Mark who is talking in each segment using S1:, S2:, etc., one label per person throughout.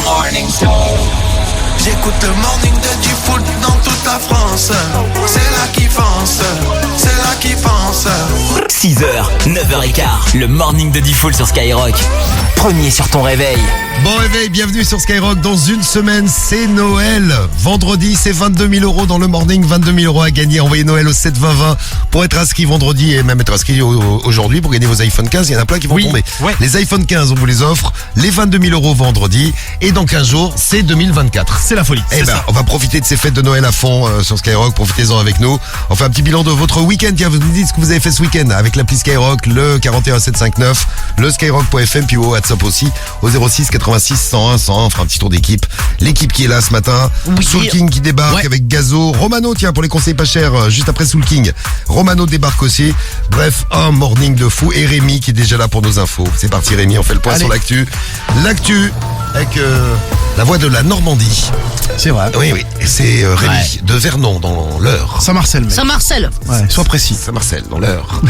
S1: morning show. J'écoute le morning de Diffoul dans toute la France. C'est là qu'ils pensent, c'est là qu'ils pensent.
S2: 6h, 9h15, le morning de Diffoul sur Skyrock. Premier sur ton réveil.
S3: Bon réveil, bienvenue sur Skyrock. Dans une semaine, c'est Noël. Vendredi, c'est 22 000 euros dans le morning. 22 000 euros à gagner. Envoyez Noël au 7 20 20 pour être inscrit vendredi et même être inscrit aujourd'hui pour gagner vos iPhone 15. Il y en a plein qui vont tomber.
S4: Ouais.
S3: Les iPhone 15, on vous les offre. Les 22 000 euros vendredi. Et dans 15 jours, c'est 2024.
S4: C'est la folie.
S3: Eh ben, on va profiter de ces fêtes de Noël à fond sur Skyrock. Profitez-en avec nous. On fait un petit bilan de votre week-end. Tiens, vous nous dites ce que vous avez fait ce week-end avec l'appli Skyrock, le 41 759, le skyrock.fm, puis au WhatsApp aussi, au 06 86 101 101. On fera un petit tour d'équipe. L'équipe qui est là ce matin.
S4: Oui.
S3: Soul King qui débarque avec Gazo. Romano, tiens, pour les conseils pas chers, juste après Soul King. Romano débarque aussi. Bref, un morning de fou. Et Rémi qui est déjà là pour nos infos. C'est parti Rémi, on fait le point sur l'actu. L'actu avec la voix de la Normandie.
S4: C'est vrai.
S3: Oui, et c'est Rémi de Vernon dans l'Eure.
S4: Saint-Marcel, mec.
S5: Saint-Marcel.
S4: Ouais, sois précis.
S3: Saint-Marcel dans l'Eure.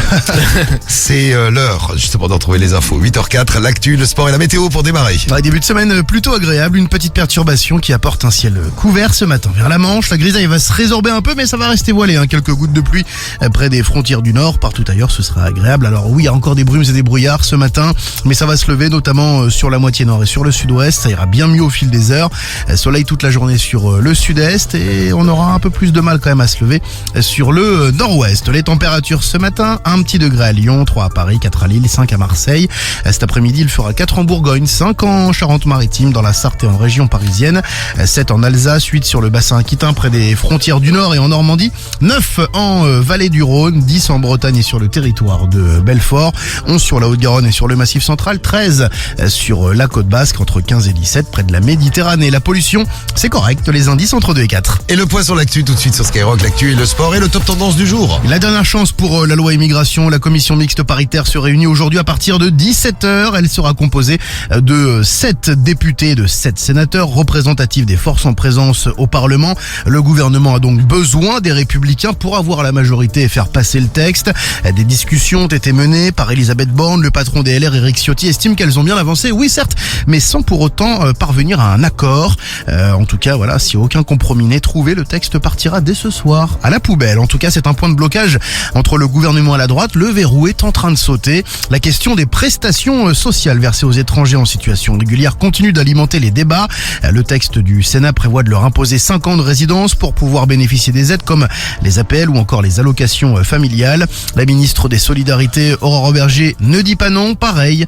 S3: C'est l'heure justement d'en trouver les infos. 8h04, l'actu, le sport et la météo pour démarrer.
S4: Ouais, début de semaine plutôt agréable, une petite perturbation qui apporte un ciel couvert ce matin vers la Manche. La grisaille va se résorber un peu mais ça va rester voilé, hein. Quelques gouttes de pluie près des frontières du nord. Partout ailleurs ce sera agréable. Alors oui, il y a encore des brumes et des brouillards ce matin, mais ça va se lever notamment sur la moitié nord et sur le sud-ouest. Ça ira bien mieux au fil des heures. Soleil toute la journée sur le sud-est et on aura un peu plus de mal quand même à se lever sur le nord-ouest. Les températures ce matin, 1 petit degré à Lyon, 3 à Paris, 4 à Lille, 5 à Marseille. Cet après-midi, il fera 4 en Bourgogne, 5 en Charente-Maritime, dans la Sarthe et en région parisienne, 7 en Alsace, 8 sur le bassin aquitain près des frontières du Nord et en Normandie, 9 en vallée du Rhône, 10 en Bretagne et sur le territoire de Belfort, 11 sur la Haute-Garonne et sur le Massif central, 13 sur la côte basque, entre 15 et 17 près de la Méditerranée. La pollution, c'est correct, les indices entre 2 et 4.
S3: Et le point sur l'actu tout de suite sur Skyrock, l'actu et le sport et le top tendance du jour.
S4: La dernière chance pour la loi immigration, la commission mixte paritaire se réunit aujourd'hui à partir de 17h. Elle sera composée de 7 députés et de 7 sénateurs représentatifs des forces en présence au Parlement. Le gouvernement a donc besoin des Républicains pour avoir la majorité et faire passer le texte. Des discussions ont été menées par Elisabeth Borne. Le patron des LR, Éric Ciotti, estime qu'elles ont bien avancé, oui certes, mais sans pour autant parvenir à un accord. En tout cas, voilà, si aucun compromis n'est trouvé, le texte partira dès ce soir à la poubelle. En tout cas, c'est un point de blocage entre le gouvernement et la droite. Le verrou est en train de sauter. La question des prestations sociales versées aux étrangers en situation régulière continue d'alimenter les débats. Le texte du Sénat prévoit de leur imposer 5 ans de résidence pour pouvoir bénéficier des aides comme les APL ou encore les allocations familiales. La ministre des Solidarités, Aurore Berger, ne dit pas non. Pareil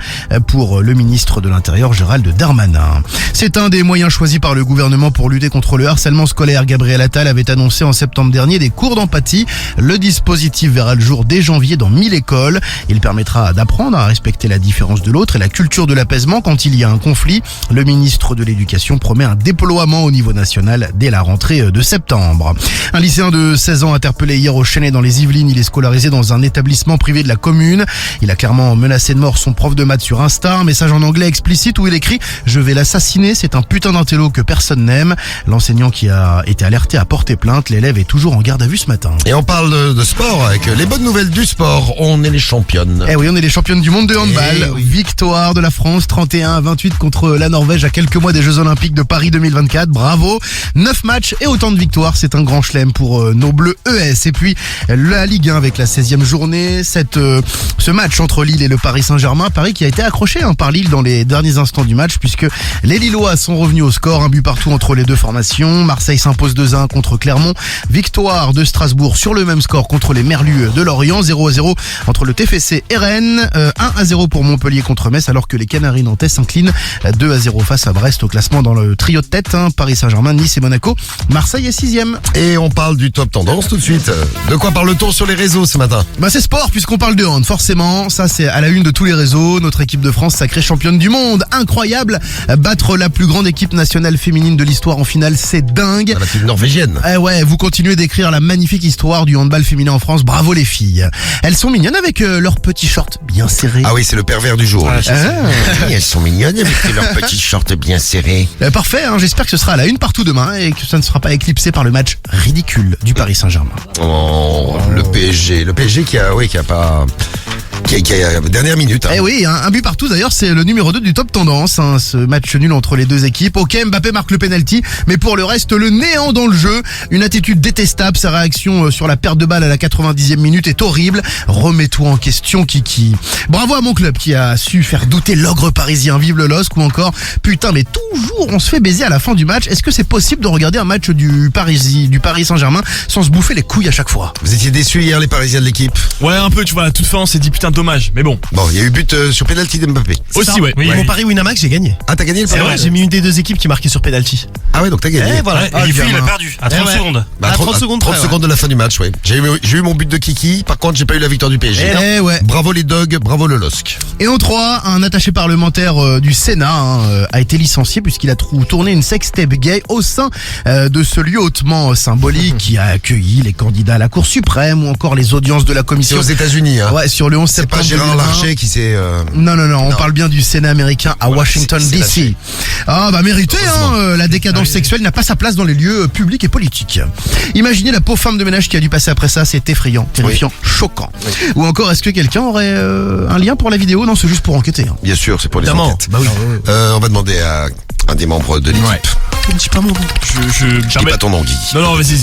S4: pour le ministre de l'Intérieur, Gérald Darmanin. C'est un des moyens choisis par le gouvernement pour lutter contre le harcèlement scolaire. Gabriel Attal avait annoncé en septembre dernier des cours d'empathie. Le dispositif verra le jour dès janvier dans 1000 écoles. Il permettra d'apprendre à respecter la différence de l'autre et la culture de l'apaisement quand il y a un conflit. Le ministre de l'Éducation promet un déploiement au niveau national dès la rentrée de septembre. Un lycéen de 16 ans interpellé hier au Chênay dans les Yvelines. Il est scolarisé dans un établissement privé de la commune. Il a clairement menacé de mort son prof de maths sur Insta. Un message en anglais explicite où il écrit « Je vais l'assassiner, c'est un putain d'intello que personne n'aime ». L'enseignant qui a été alerté a porté plainte. L'élève est toujours en garde à vue ce matin.
S3: Et on parle de sport avec les bonnes nouvelles du sport. On est les championnes.
S4: Eh oui, on est les championnes du monde de handball.
S3: Eh oui.
S4: Victoire de la France 31-28 contre la Norvège à quelques mois des Jeux Olympiques de Paris 2024. Bravo. 9 matchs et autant de victoires. C'est un grand chelem pour nos Bleus ES. Et puis la Ligue 1 avec la 16e journée. Ce match entre Lille et le Paris Saint-Germain. Paris qui a été accroché par Lille dans les derniers instants du match puisque les Lillois sont revenus au score. Un but partout entre les deux formations. Marseille s'impose 2-1 contre Clermont. Victoire de Strasbourg sur le même score contre les Merlus de Lorient. 0-0 entre le TFC et Rennes. 1-0 pour Montpellier contre Metz alors que les Canaries nantais s'inclinent 2-0 face à Brest au classement dans le trio de tête. Paris Saint-Germain, Nice et Monaco. Marseille est 6e.
S3: Et on parle du top tendance tout de suite. De quoi parle-t-on sur les réseaux ce matin?
S4: C'est sport puisqu'on parle de hand. Forcément, ça c'est à la une de tous les réseaux. Notre équipe de France sacrée championne du monde. Incroyable. Battre la plus grande équipe nationale féminine de l'histoire en finale, c'est dingue.
S3: La team norvégienne.
S4: Eh ouais, vous continuez d'écrire la magnifique histoire du handball féminin en France. Bravo les filles. Elles sont mignonnes avec leurs petits shorts bien serrés.
S3: Ah oui, c'est le pervers du jour.
S4: Ah.
S3: Oui, elles sont mignonnes avec leurs petits shorts bien serrés.
S4: Parfait, j'espère que ce sera à la une partout demain et que ça ne sera pas éclipsé par le match ridicule du Paris Saint-Germain.
S3: Oh, le PSG qui a pas qui a dernière minute.
S4: Eh oui, un but partout d'ailleurs, c'est le numéro 2 du top tendance, ce match nul entre les deux équipes. Ok, Mbappé marque le penalty, mais pour le reste, le néant dans le jeu. Une attitude détestable, sa réaction sur la perte de balle à la 90e minute est horrible. Remets-toi en question, Kiki. Bravo à mon club qui a su faire douter l'ogre parisien. Vive le LOSC. Ou encore, putain, mais toujours on se fait baiser à la fin du match. Est-ce que c'est possible de regarder un match du Paris Saint-Germain sans se bouffer les couilles à chaque fois?
S3: Vous étiez déçus hier, les Parisiens de l'équipe?
S5: Ouais, un peu, tu vois, à toute fin, on s'est dit putain, dommage, mais bon.
S3: Bon, il y a eu but sur penalty d'Mbappé.
S5: Aussi, ouais.
S6: Oui, mon pari Winamax, j'ai gagné.
S3: Ah, t'as gagné le
S6: C'est
S3: pari?
S6: vrai, j'ai mis une des deux équipes qui marquait sur penalty.
S3: Ah ouais, donc t'as gagné.
S6: Et voilà.
S4: Ah,
S6: Et
S4: le
S6: puis, il a
S4: gamin.
S6: perdu à 30 secondes.
S3: Bah,
S6: À 30 secondes,
S3: 30
S6: près,
S3: secondes de la fin du match, ouais. J'ai eu mon but de Kiki, par contre j'ai pas eu la victoire du PSG.
S4: Eh ouais.
S3: Bravo les dogs, bravo le LOSC.
S4: Et en 3, un attaché parlementaire du Sénat a été licencié puisqu'il a tourné une sextape gay au sein de ce lieu hautement symbolique qui a accueilli les candidats à la Cour suprême ou encore les audiences de la
S3: C'est
S4: commission.
S3: aux États-Unis, hein.
S4: Ouais, sur le 11
S3: C'est pas
S4: septembre
S3: Gérard
S4: 2020.
S3: Larcher qui s'est.
S4: Non, on
S3: Non.
S4: parle bien du Sénat américain à Washington
S3: c'est
S4: DC.
S3: lâché.
S4: Ah bah mérité,
S3: Heureusement.
S4: la décadence sexuelle n'a pas sa place dans les lieux publics et politiques. Imaginez la pauvre femme de ménage qui a dû passer après ça, c'est effrayant, terrifiant, choquant. Ou encore, est-ce que quelqu'un aurait un lien pour la vidéo? Non, c'est juste pour enquêter.
S3: Bien sûr, c'est pour les
S6: Évidemment.
S3: enquêtes.
S6: Bah oui.
S3: On va demander à un des membres de l'équipe.
S5: Ouais.
S6: Ne dis pas mon nom.
S5: Je
S3: Dis pas ton nom, Guy.
S5: Non, vas-y.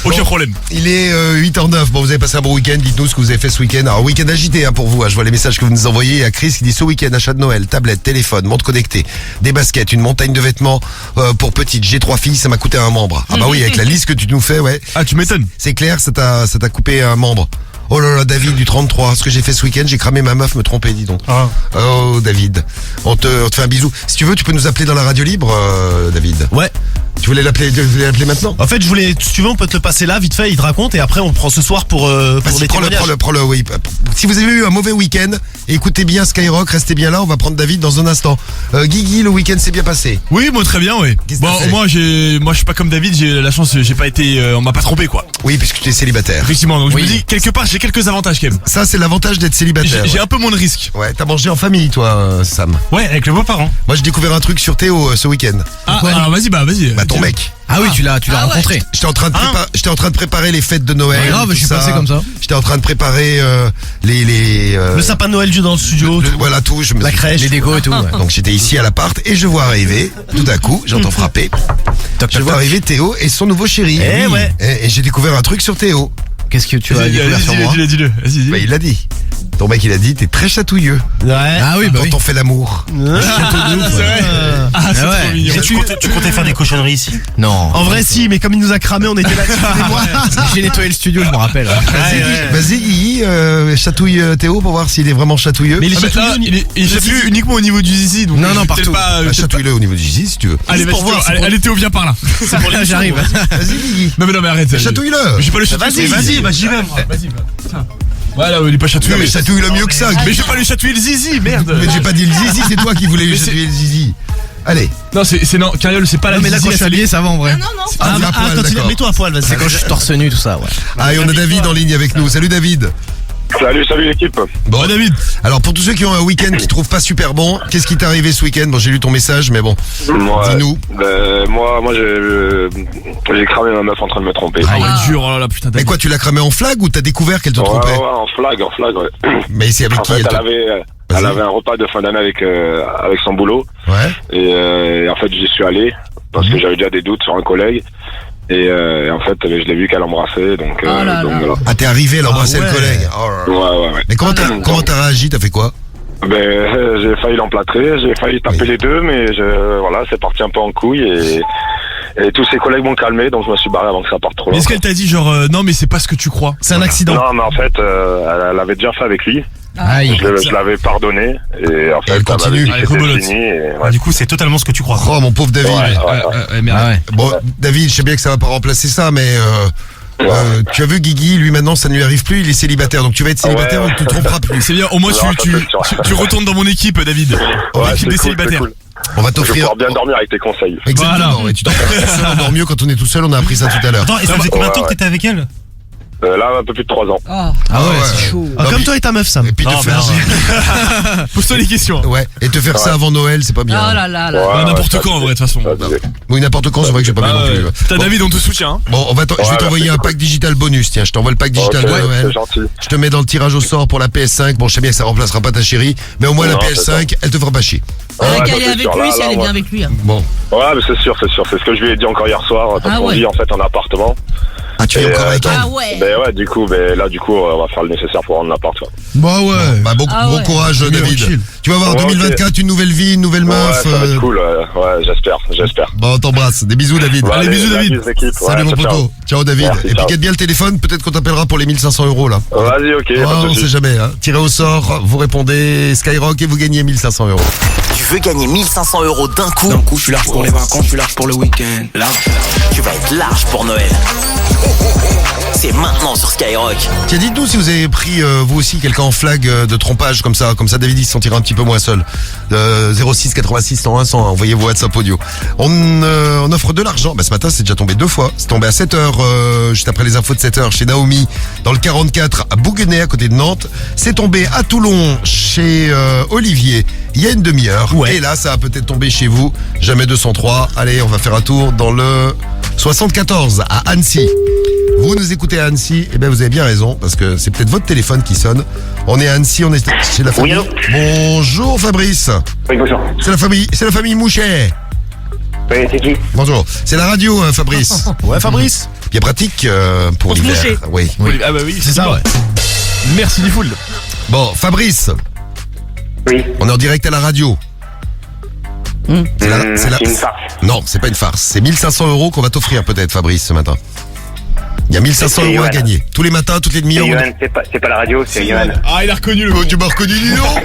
S5: Aucun problème.
S3: Il est 8h09. Bon, vous avez passé un bon week-end. Dites-nous ce que vous avez fait ce week-end. Alors, week-end agité pour vous. Je vois les messages que vous nous envoyez. Il y a Chris qui dit ce week-end, achat de Noël, tablette, téléphone, montre connectée, des baskets, une montagne de vêtements pour petites. J'ai 3 filles, ça m'a coûté un membre. Ah bah oui, avec la liste que tu nous fais, ouais.
S5: Ah, tu m'étonnes.
S3: C'est clair, ça t'a coupé un membre. Oh là là, David du 33. Ce que j'ai fait ce week-end, j'ai cramé ma meuf, me tromper, dis donc.
S6: Ah.
S3: Oh, David. On te fait un bisou. Si tu veux, tu peux nous appeler dans la radio libre, David.
S6: Ouais.
S3: Tu voulais l'appeler maintenant?
S6: En fait, si tu veux, on peut te le passer là, vite fait, il te raconte, et après, on prend ce soir pour
S3: Vas-y,
S6: les témoignages.
S3: prends-le, oui. Si vous avez eu un mauvais week-end, écoutez bien Skyrock, restez bien là, on va prendre David dans un instant. Guigui, le week-end s'est bien passé.
S5: Oui, moi très bien, ouais.
S3: Qu'est-ce que
S5: Bon,
S3: t'as fait
S5: moi je suis pas comme David, j'ai la chance, j'ai pas été, on m'a pas trompé quoi.
S3: Oui, puisque tu es célibataire.
S5: Effectivement, donc je me dis quelque part j'ai quelques avantages quand même.
S3: Ça, c'est l'avantage d'être célibataire.
S5: J'ai un peu moins de risques.
S3: Ouais, t'as mangé en famille, toi, Sam.
S6: Ouais, avec les beaux-parents.
S3: Moi, j'ai découvert un truc sur Théo ce week-end.
S5: Ah, alors vas-y.
S3: Bah, ton mec.
S4: Ah oui, tu l'as rencontré.
S3: J'étais en train de préparer les fêtes de Noël.
S4: Pas grave,
S3: tout
S4: je suis passé comme ça.
S3: J'étais en train de préparer
S6: Le sapin de Noël dans le studio. tout.
S3: voilà tout.
S6: La crèche.
S4: Les décos et tout. ouais.
S3: Donc j'étais ici à l'appart et je vois arriver, tout à coup, j'entends frapper. Je vois arriver Théo et son nouveau chéri.
S6: Eh ouais.
S3: Et j'ai découvert un truc sur Théo.
S4: Qu'est-ce que tu as découvert sur moi?
S5: Dis-le. Vas-y,
S3: Bah, il l'a dit. Ton mec, il a dit, t'es très chatouilleux
S6: Ouais.
S4: Ah oui, bah
S3: quand
S4: oui.
S3: on fait l'amour.
S5: C'est vrai. Ah, c'est
S4: ouais.
S5: trop mignon.
S6: Tu comptais faire des cochonneries ici?
S4: Non.
S6: En vrai, si, mais comme il nous a cramé, on était là.
S4: J'ai nettoyé le studio, je me rappelle.
S3: Vas-y, Guigui, chatouille Théo pour voir s'il est vraiment chatouilleux.
S6: Mais il est
S5: Ah, bah,
S6: chatouilleux,
S5: là, il est chatouilleux uniquement au niveau du zizi, donc
S4: Non,
S5: je vais
S4: partout.
S5: peut-être pas,
S3: Bah, chatouille-le au niveau du zizi si tu veux.
S5: Allez,
S6: Juste pour voir, c'est pour-
S5: allez Théo, viens par là.
S6: C'est pour les
S4: J'arrive.
S3: Vas-y, Guigui.
S5: Non mais arrête.
S3: Chatouille-le.
S5: J'ai pas le chatouiller.
S6: Vas-y, bah j'y vais, moi.
S5: Vas-y, tiens. Voilà, il est pas chatouilleux.
S3: Non, mais chatouille-le mieux que ça, Guigui.
S5: Mais je vais pas lui chatouiller le zizi, merde.
S3: Mais j'ai pas dit le zizi, c'est toi qui voulais lui
S5: Mais c'est-
S3: chatouiller le zizi. Allez.
S5: Non, non, Cariole, c'est pas la
S4: Non, mais là,
S5: zizi,
S4: quand je suis
S5: c'est
S4: habillé, ça va en vrai.
S3: Ah,
S6: Ah,
S3: à poil,
S6: quand il
S3: d'accord.
S6: mets-toi à poil, vas-y.
S4: C'est quand je suis torse nu, tout ça, ouais.
S3: Ah, et on a David en ligne avec nous. Salut David.
S7: Salut l'équipe.
S3: Bon, David. Alors, pour tous ceux qui ont un week-end qui trouvent pas super bon, qu'est-ce qui t'est arrivé ce week-end? Bon, j'ai lu ton message, mais bon. Dis-nous.
S7: Moi j'ai cramé ma meuf en train de me tromper.
S5: Ah ouais, dur, oh là là, putain.
S3: Mais quoi, tu l'as cramé en flag ou t'as découvert qu'elle te trompait?
S7: Ouais, en flag, ouais.
S3: Mais c'est avec
S7: En
S3: qui
S7: fait,
S3: elle te...
S7: elle
S3: Vas-y.
S7: avait un repas de fin d'année avec son boulot.
S3: Ouais.
S7: Et en fait, j'y suis allé parce que j'avais déjà des doutes sur un collègue. Et en fait, je l'ai vu qu'elle embrassait, donc voilà.
S3: Ah, t'es arrivé, elle embrassait
S6: ouais.
S3: le collègue. Oh là là.
S7: Ouais.
S3: Mais comment t'as réagi? T'as fait quoi?
S7: J'ai failli l'emplâtrer, j'ai failli taper
S3: Oui.
S7: les deux, mais voilà, c'est parti un peu en couille et tous ses collègues m'ont calmé, donc je me suis barré avant que ça parte trop
S5: Mais
S7: loin.
S5: est-ce qu'elle t'a dit genre non mais c'est pas ce que tu crois?
S6: C'est un accident.
S7: Non, mais en fait, elle avait déjà fait avec lui.
S4: Aïe.
S7: Je l'avais pardonné et en fait,
S3: elle continue.
S7: m'avait dit que
S5: Allez,
S7: c'était
S5: rebelote.
S7: fini. Et, ouais.
S6: Ah, du coup, c'est totalement ce que tu crois.
S3: Oh, mon pauvre David.
S5: Merde.
S4: Ah ouais.
S3: Bon, David, je sais bien que ça va pas remplacer ça, mais tu as vu Guigui, lui maintenant ça ne lui arrive plus, il est célibataire, donc tu vas être célibataire,
S7: Ouais.
S3: on ne te trompera plus.
S5: C'est bien, au moins
S7: Non, ça, c'est sûr.
S5: tu retournes dans mon équipe, David.
S7: Ouais,
S5: L'équipe
S7: c'est
S5: des
S7: cool,
S5: célibataires.
S7: c'est cool.
S3: On va
S7: Je vais
S3: t'offrir.
S7: pouvoir bien dormir avec tes conseils.
S3: Exactement,
S5: Voilà.
S3: ouais, tu dors tout seul, on dort mieux quand on est tout seul, on a appris ça tout à l'heure.
S6: Attends, et ça faisait combien de temps que t'étais avec elle?
S7: Là, un peu plus de 3 ans.
S8: Ah
S3: Ah ouais,
S8: c'est chaud.
S6: Ah, comme toi et ta meuf, Sam.
S3: Et puis
S6: Non,
S3: te faire,
S5: Pose-toi les questions.
S3: ouais, et te faire ça avant Noël, c'est pas bien.
S8: Oh là là là.
S7: Ouais,
S5: N'importe
S7: ça,
S5: quand en vrai de toute façon.
S3: Oui, n'importe quand, c'est vrai que j'ai pas bien non plus.
S5: Putain,
S3: Bon.
S5: David, on te soutient. Hein.
S3: Bon, je vais t'envoyer un pack digital bonus. Tiens, je t'envoie le pack digital
S7: Ok,
S3: de Noël.
S7: c'est gentil.
S3: Je te mets dans le tirage au sort pour la PS5. Bon, je sais bien que ça remplacera pas ta chérie, mais au moins la
S7: Non,
S3: PS5, elle te fera pas chier.
S8: Elle
S7: Ouais,
S8: a qu'à
S7: ça,
S8: aller
S7: c'est
S8: avec
S7: sûr.
S8: lui
S7: Là,
S8: si elle est
S7: ouais.
S8: bien avec lui. Hein.
S3: Bon.
S7: Ouais, mais c'est sûr. C'est ce que je lui ai dit encore hier soir. Parce
S8: Ah
S7: qu'on
S8: ouais.
S7: vit en fait en appartement.
S3: Ah, tu es
S7: Et,
S3: encore avec elle?
S8: Ah ouais.
S7: Ben ouais, du coup, on va faire le nécessaire pour rendre l'appart. Ouais,
S4: Bah ouais.
S3: Bah, bon
S8: Ah ouais.
S3: courage,
S4: C'est bien,
S3: David.
S4: chill.
S3: Tu vas voir,
S7: Ouais,
S3: 2024, une nouvelle vie, une nouvelle meuf.
S7: ça va être cool. Ouais, j'espère.
S3: Bon, on t'embrasse. Des bisous, David.
S7: Ouais,
S5: Allez, bisous,
S7: la
S5: David.
S7: bise, l'équipe.
S3: Salut,
S7: Ouais,
S3: mon
S7: ciao,
S3: poteau. Ciao, David.
S7: Merci,
S3: Et puis,
S7: ciao.
S3: garde bien le téléphone. Peut-être qu'on t'appellera pour les 1500 € là.
S7: ciao. Vas-y, ok,
S3: Ouais,
S7: pas de
S3: on
S7: soucis.
S3: sait jamais. Hein. Tirez au sort, vous répondez Skyrock et vous gagnez 1500 €.
S2: Tu veux gagner 1500 € d'un coup?
S9: Je suis large pour les vacances, je suis large pour le week-end. Large.
S2: Tu vas être large pour Noël. C'est maintenant sur Skyrock.
S3: Tiens, dites-nous si vous avez pris, vous aussi, quelqu'un en flag de trompage comme ça David il se sentira un petit peu moins seul. 06 86 101 100, envoyez vos WhatsApp audio. On offre de l'argent, ce matin c'est déjà tombé 2 fois. C'est tombé à 7h, juste après les infos de 7h, chez Naomi, dans le 44, à Bouguenais, à côté de Nantes. C'est tombé à Toulon, chez Olivier, il y a une demi-heure.
S6: Ouais.
S3: Et là, ça va peut-être tomber chez vous, jamais 203. Allez, on va faire un tour dans le 74, à Annecy. Vous nous écoutez à Annecy, eh bien vous avez bien raison, parce que c'est peut-être votre téléphone qui sonne. On est à Annecy, on est chez la famille.
S10: allô.
S3: Bonjour Fabrice.
S10: Oui, bonjour.
S3: C'est la famille Mouchet.
S10: Oui, c'est qui?
S3: Bonjour. C'est la radio, hein, Fabrice.
S6: Ouais, Fabrice.
S3: Bien pratique pour
S8: Pour se
S3: l'hiver.
S8: moucher.
S3: Oui.
S5: Ah bah oui,
S6: C'est ça, ouais.
S5: Merci du full.
S3: Bon, Fabrice,
S10: Oui.
S3: on est en direct à la radio. C'est la-
S10: une farce.
S3: Non, c'est pas une farce. C'est 1500 € qu'on va t'offrir peut-être, Fabrice, ce matin. Il y a 1500
S10: C'est
S3: € à
S10: Johan.
S3: gagner. Tous les matins, toutes les
S10: C'est
S3: demi-heures.
S10: Johan, c'est pas la radio, c'est Johan.
S5: Ah, il a reconnu le.
S3: Oh, tu m'as reconnu, dis donc.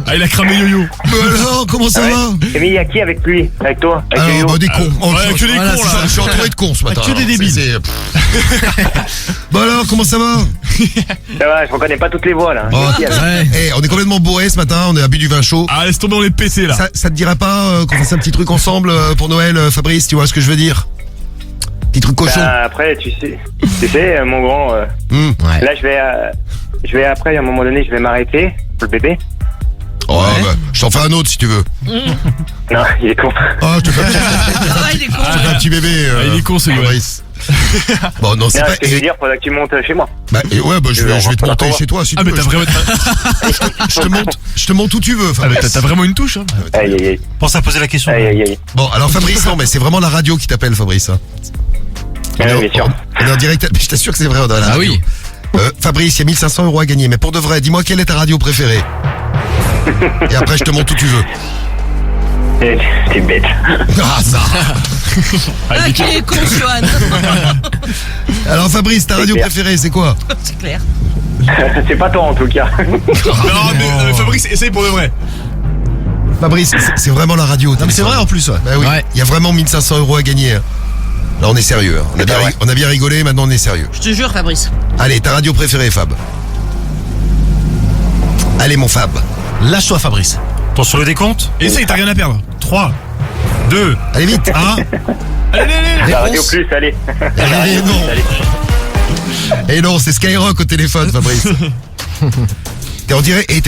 S5: Ah, il a cramé Yo-Yo.
S3: Mais alors, comment ça va?
S10: Mais il y a qui avec lui? Avec toi? Avec
S3: Alors,
S10: Yo-Yo?
S3: bah, des cons. Oh,
S5: ouais, que des
S3: voilà,
S5: cons,
S3: c'est
S5: là.
S3: ça, je suis entouré de cons ce matin.
S6: Que des
S3: alors,
S6: débiles.
S3: Bon alors, comment ça va?
S10: Ça va, je reconnais pas toutes les voix là. Il y a qui avec?
S3: Eh, on est complètement bourré ce matin, on est à bu du vin chaud.
S5: Ah, laisse tomber, on est pété là.
S3: Ça te dirait pas qu'on fasse un petit truc ensemble pour Noël, Fabrice, tu vois ce que je veux dire? Petit truc cochon.
S10: Bah, après, tu sais, mon grand, là je vais après, à un moment donné, je vais m'arrêter pour le bébé.
S3: Oh, bah, je t'en fais un autre si tu veux.
S10: Non, il est con.
S3: Oh, je te fais un petit,
S8: Ah, il est con.
S3: je te fais un petit bébé.
S5: il est con, ce Johan.
S3: Fabrice. Bon, non, c'est
S10: Non,
S3: pas.
S10: ce que je veux dire, faudra que tu montes chez moi.
S3: Bah, je vais te monter chez toi si
S5: Ah,
S3: tu
S5: mais
S3: veux.
S5: t'as vraiment.
S3: Je te monte où tu veux,
S5: Ah, mais
S3: Fabrice.
S5: t'as vraiment une touche, hein.
S10: Aïe, aïe, aïe.
S6: Pense à poser la question.
S10: Aïe, aïe, aïe.
S3: Bon, alors Fabrice, non, mais c'est vraiment la radio qui t'appelle, Fabrice. Hein.
S10: Ah, oui, bien sûr.
S3: On est en direct, mais je t'assure que c'est vrai, on est à la radio. Fabrice, il y a 1500 € à gagner, mais pour de vrai, dis-moi quelle est ta radio préférée. Et après, je te montre où tu veux.
S10: T'es bête.
S3: Ah, ça.
S8: Ah, qu'il est con, Johan.
S3: Alors, Fabrice, ta radio
S10: clair.
S3: préférée, c'est quoi?
S8: C'est clair.
S10: C'est pas toi en tout cas.
S5: Non, mais Fabrice, essaye pour de vrai.
S3: Fabrice, c'est vraiment la radio.
S6: Non, mais c'est vrai en plus, ouais.
S3: Bah oui, il y a vraiment 1500 € à gagner. hein. Là, on est sérieux. hein. On a bien rigolé, maintenant on est sérieux.
S8: Je te jure, Fabrice.
S3: Allez, ta radio préférée, Fab. Allez, mon Fab.
S6: Lâche-toi, Fabrice. T'en sur le décompte?
S5: Essaye, t'as rien à perdre.
S6: 3, 2,
S3: Allez, vite.
S6: 1.
S10: La radio plus, allez.
S3: Allez, non.
S10: Allez.
S3: Et non, c'est Skyrock au téléphone, Fabrice. T'es en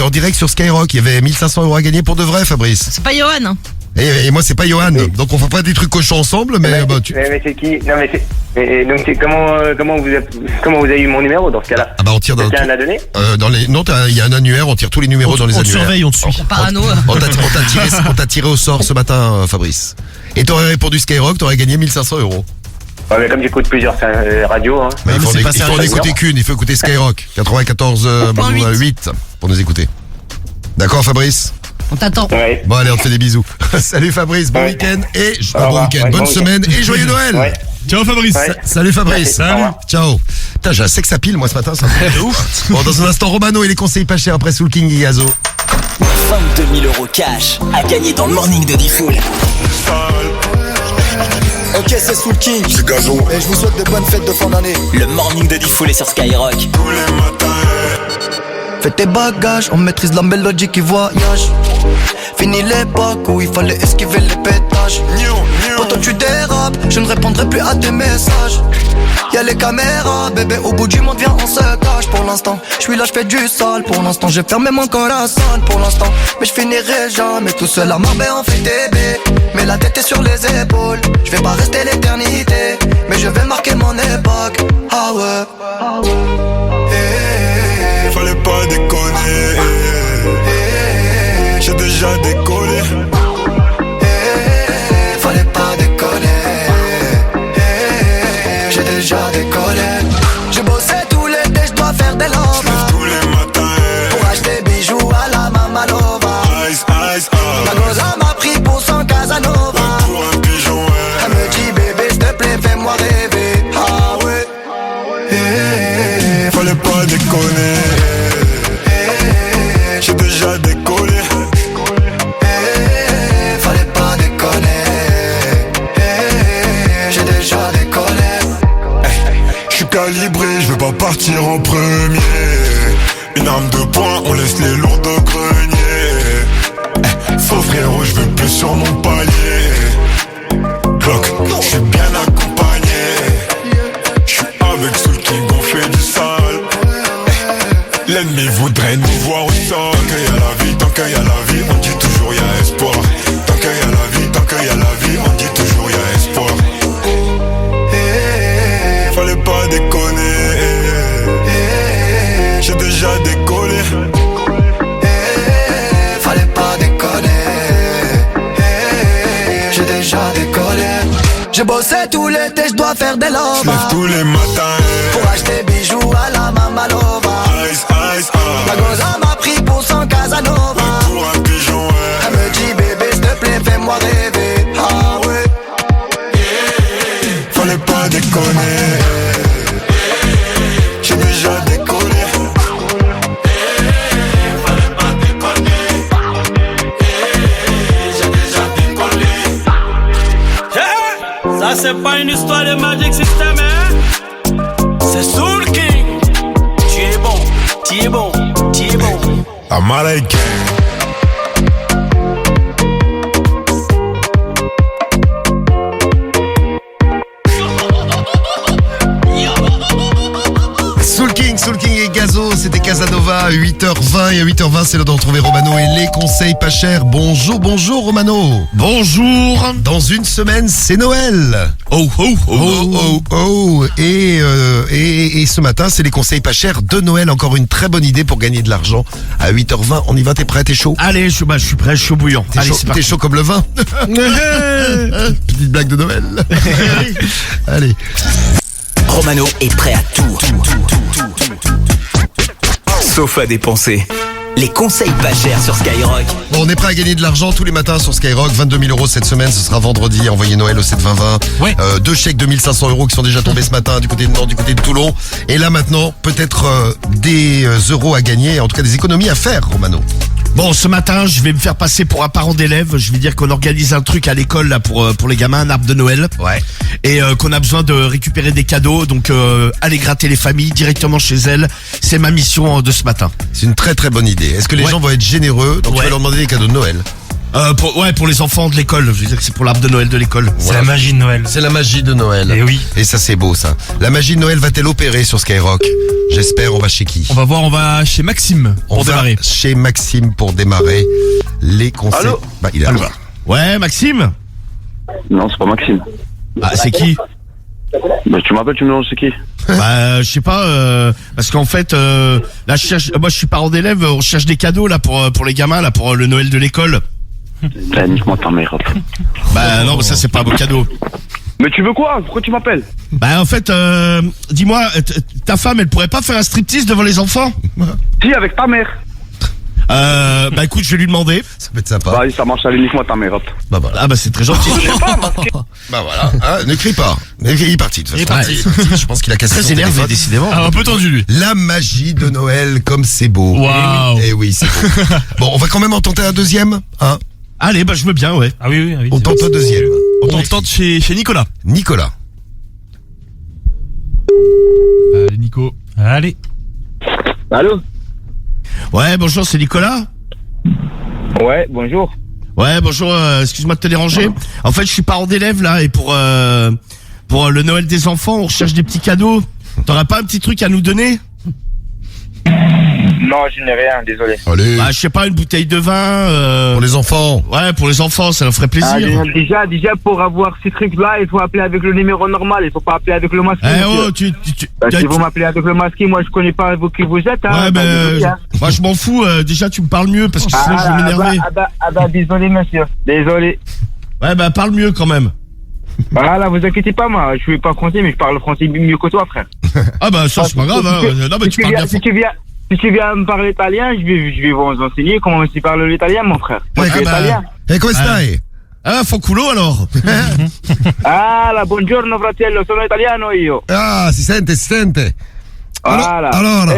S3: direct sur Skyrock. Il y avait 1500 € à gagner pour de vrai, Fabrice.
S8: C'est pas Johan. Hein.
S3: Et moi, c'est pas Johan. Donc, on fera pas des trucs cochons ensemble, mais bah, tu.
S10: Mais c'est qui? Non, mais c'est. Donc, c'est comment vous avez eu mon numéro dans ce cas-là?
S3: Ah bah, on tire dans
S10: Quelqu'un l'a donné?
S3: Non, il y a un annuaire, on tire tous les numéros dans les
S6: On te
S3: annuaires.
S6: surveille, on te suit.
S8: Parano.
S3: On t'a tiré au sort ce matin, Fabrice. Et t'aurais répondu Skyrock, t'aurais gagné 1500 €.
S10: Ouais, mais comme j'écoute plusieurs radios, hein.
S3: Mais
S6: mais c'est pas
S3: il faut en
S6: sérieux.
S3: écouter qu'une, il faut écouter Skyrock. 94.8 pour nous écouter. D'accord, Fabrice?
S8: On t'attend.
S10: Ouais.
S3: Bon, allez, on te fait des bisous. Salut, Fabrice, bon
S10: Ouais.
S3: week-end et
S10: Au
S3: bon
S10: revoir.
S3: week-end,
S10: Ouais,
S3: bonne
S10: bon
S3: semaine et joyeux Noël.
S10: Ouais.
S5: Ciao, Fabrice.
S10: Ouais.
S3: Salut, Fabrice.
S10: Merci, au revoir.
S3: Ciao. Putain, j'ai un sexe à pile, moi, ce matin, ça me fait de ouf. Bon, dans un instant, Romano et les conseils pas chers après Soul King et Yazo.
S2: 22 000 € cash à gagner dans le morning de Diffoul.
S11: Ok, c'est Soul King. C'est Gazo. Et je vous souhaite de bonnes fêtes de fin d'année.
S2: Le morning de Diffoul est sur Skyrock.
S11: Fais tes bagages, on maîtrise la mélodie qui voyage. Fini l'époque où il fallait esquiver les pétages. Quand toi tu dérapes, je ne répondrai plus à tes messages. Y'a les caméras, bébé, au bout du monde, viens, on se cache. Pour l'instant, je suis là, je fais du sale. Pour l'instant, j'ai fermé mon corazon. Pour l'instant, mais je finirai jamais tout seul à Marbella, on fait bébé. Mais la tête est sur les épaules. Je vais pas rester l'éternité, mais je vais marquer mon époque. Ah ouais.
S1: Fallait pas déconner. J'ai déjà décollé.
S11: Fallait pas déconner. J'ai déjà décollé. J'ai bossé tout l'été, je dois faire des lovas.
S1: Tous les matins
S11: pour acheter bijoux à la Mamalova.
S1: Ice, ice,
S11: La goza m'a pris pour son Casanova.
S1: pour un pigeon,
S11: Elle me dit bébé s'il te plaît fais-moi rêver. Ah ouais.
S1: Fallait pas déconner. J'ai déjà décollé.
S11: Fallait pas déconner. J'ai déjà décollé.
S1: J'suis calibré, j'veux pas partir en premier. Une arme de poing, on laisse les lourds de grenier. Faux frérot, j'veux plus sur mon palier. Glock, j'suis bien accompagné. J'suis avec Soul King, on fait du sale. L'ennemi voudrait nous voir au sol. Tant qu'il y a la vie, on dit toujours y'a espoir. Tant qu'il y a la vie, tant qu'il y a la vie, on dit toujours y'a espoir. Fallait pas déconner. J'ai déjà décollé.
S11: Fallait pas déconner. J'ai déjà décollé. J'ai bossé tout l'été, je dois faire des lovas.
S1: J'lève tous les matins
S11: pour acheter bijoux à la Mamalova.
S1: Ice, ice,
S11: La goza m'a pris pour son Casanova.
S1: pour un pigeon,
S11: Elle me dit bébé s'il te plaît fais-moi rêver. Ah ouais.
S1: Fallait pas déconner. J'ai déjà décollé. Fallait pas déconner. J'ai déjà décollé.
S12: Ça c'est pas une histoire de Magic System, hein. C'est Soul King. Tu es bon, tu es bon, tu es bon.
S1: Américain.
S3: Soul King et Gazo, c'était Casanova, 8h20 et à 8h20 c'est l'heure de retrouver Romano et les conseils pas chers. Bonjour, bonjour Romano.
S4: Bonjour.
S3: Dans une semaine c'est Noël.
S5: Oh, oh, oh,
S3: Oh, oh, oh. Et ce matin c'est les conseils pas chers de Noël. Encore une très bonne idée pour gagner de l'argent. À 8h20, on y va, t'es prêt, t'es chaud?
S4: Allez, je suis prêt, je suis chaud bouillant.
S3: T'es
S4: Allez,
S3: chaud,
S4: c'est parti.
S3: t'es chaud comme le vin. Petite blague de Noël. Allez.
S2: Romano est prêt à tout. Sauf à dépenser. Les conseils pas chers sur Skyrock.
S3: Bon, on est prêt à gagner de l'argent tous les matins sur Skyrock. 22 000 € cette semaine, ce sera vendredi. Envoyez Noël au 72020.
S5: Ouais.
S3: 2 chèques de 1500 € qui sont déjà tombés ce matin du côté de Nantes, du côté de Toulon. Et là maintenant, peut-être des euros à gagner, en tout cas des économies à faire, Romano.
S4: Bon, ce matin, je vais me faire passer pour un parent d'élève. Je vais dire qu'on organise un truc à l'école là pour les gamins, un arbre de Noël.
S3: Ouais.
S4: Et qu'on a besoin de récupérer des cadeaux. Donc, aller gratter les familles directement chez elles. C'est ma mission de ce matin.
S3: C'est une très très bonne idée. Est-ce que les gens vont être généreux? Donc tu vas leur demander des cadeaux de Noël.
S4: Pour les enfants de l'école. Je veux dire que c'est pour l'arbre de Noël de l'école.
S6: C'est la magie de Noël.
S3: C'est la magie de Noël.
S6: Et oui.
S3: Et ça c'est beau ça. La magie de Noël va-t-elle opérer sur Skyrock? J'espère. On va chez qui?
S5: On va voir, on va chez Maxime
S3: On
S5: pour
S3: va
S5: démarrer.
S3: chez Maxime pour démarrer les conseils.
S10: Allô?
S3: Bah, il est là.
S4: Ouais, Maxime.
S10: Non, c'est pas Maxime.
S4: Ah, c'est qui?
S10: Bah, tu m'appelles, tu me demandes c'est qui?
S4: Bah, je sais pas, parce qu'en fait, là, moi, je suis parent d'élève, on cherche des cadeaux, là, pour les gamins, là, pour le Noël de l'école.
S10: Nique-moi ta mère.
S4: Bah, non, mais ça, c'est pas un beau cadeau.
S10: Mais tu veux quoi? Pourquoi tu m'appelles?
S4: Bah, en fait, dis-moi, ta femme, elle pourrait pas faire un striptease devant les enfants?
S10: Si, avec ta mère.
S4: Bah, écoute, je vais lui demander.
S3: Ça peut être sympa.
S10: Bah, ça marche, allez, nique-moi ta mère, hop.
S3: Bah voilà.
S4: Ah, bah, c'est très gentil.
S3: Bah voilà. Hein, ne crie pas. Il est parti de toute façon.
S4: Il est parti.
S3: Je pense qu'il a cassé
S4: Très
S3: son
S4: énervé,
S3: téléphone.
S4: décidément.
S5: Ah, un peu tendu lui.
S3: La magie de Noël, comme c'est beau.
S5: Waouh.
S3: Eh oui, c'est beau. Bon, on va quand même en tenter un deuxième, hein.
S4: Allez, bah, je veux bien, ouais.
S6: Ah oui,
S3: On tente un deuxième.
S5: On tente chez Nicolas.
S3: Nicolas.
S5: Allez, Nico.
S6: Allez.
S10: Allô?
S4: Ouais, bonjour, c'est Nicolas.
S10: Ouais, bonjour.
S4: Ouais, bonjour, excuse-moi de te déranger. En fait, je suis parent d'élève, là, et pour
S13: pour le Noël des enfants, on recherche des petits cadeaux. T'aurais pas un petit truc à nous donner?
S10: Non, je n'ai rien, désolé.
S3: Allez.
S13: Bah, je sais pas, une bouteille de vin.
S3: Pour les enfants.
S13: Ouais, pour les enfants, ça leur ferait plaisir.
S10: Déjà, pour avoir ces trucs-là, il faut appeler avec le numéro normal. Il faut pas appeler avec le masqué. Si vous m'appelez avec le masqué, moi je connais pas vous qui vous êtes. Hein,
S13: moi je m'en fous. Déjà, tu me parles mieux parce que sinon je vais m'énerver.
S10: Désolé, monsieur. Désolé.
S13: Ouais, bah parle mieux quand même.
S10: Voilà, vous inquiétez pas, moi. Je suis pas français, mais je parle français mieux que toi, frère.
S13: Ah bah ça c'est pas grave. Non mais tu parles bien.
S10: Si tu viens me parler italien, je vais vous enseigner comment tu parles l'italien, mon frère. Moi, je suis italien.
S3: Et come stai?
S13: Ah, fanculo alors.
S10: Buongiorno fratello, sono italiano io.
S3: Ah, si sente.
S10: Voilà.
S3: Alors.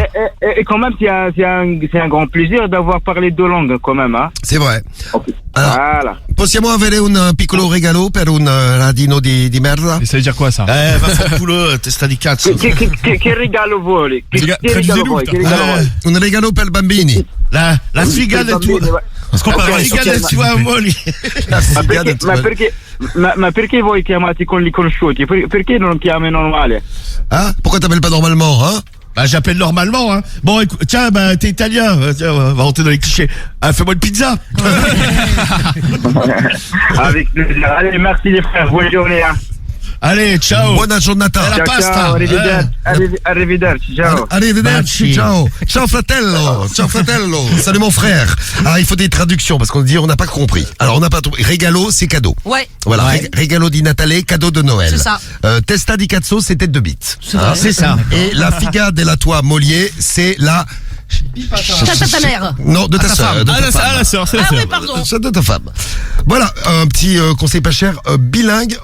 S10: Et quand même, c'est un grand plaisir d'avoir parlé deux langues, quand même, hein.
S3: C'est vrai.
S10: Okay.
S3: Alors,
S10: voilà.
S3: Possiamo avere un piccolo regalo per un radino di merda?
S5: Et ça veut dire quoi ça?
S13: Va fanculo, testa di cazzo.
S10: Che regalo vuole?
S3: Un regalo per bambini.
S13: La sfiga del tuo. La sfiga del tuo amore.
S10: Ma perché voi chiamate con gli conosciuti? Perché non chiami normale?
S3: Ah, pourquoi t'appelles pas normalement, hein?
S13: Bah j'appelle normalement, hein. Bon, écoute, tiens, bah t'es italien, tiens, on va rentrer dans les clichés. Fais-moi une pizza.
S10: Avec plaisir. Allez, merci les frères, bonne journée, hein.
S13: Allez, ciao.
S3: Buona giornata.
S13: La pasta.
S10: Ciao, arrivederci, ciao.
S3: Arrivederci, ciao. Ciao fratello. Salut mon frère. Alors il faut des traductions parce qu'on dit on n'a pas compris. Alors on n'a pas compris. Regalo, c'est cadeau.
S8: Ouais.
S3: Voilà, regalo di Natale, cadeau de Noël.
S8: C'est ça.
S3: Testa di cazzo, c'est tête de bite.
S13: C'est ça.
S3: Et la figa della tua moglie, c'est la...
S8: Ta mère.
S3: Non, de ta sœur.
S5: La sœur, c'est la sœur.
S8: Oui, pardon.
S3: C'est de ta femme. Voilà, un petit conseil pas cher, bilingue.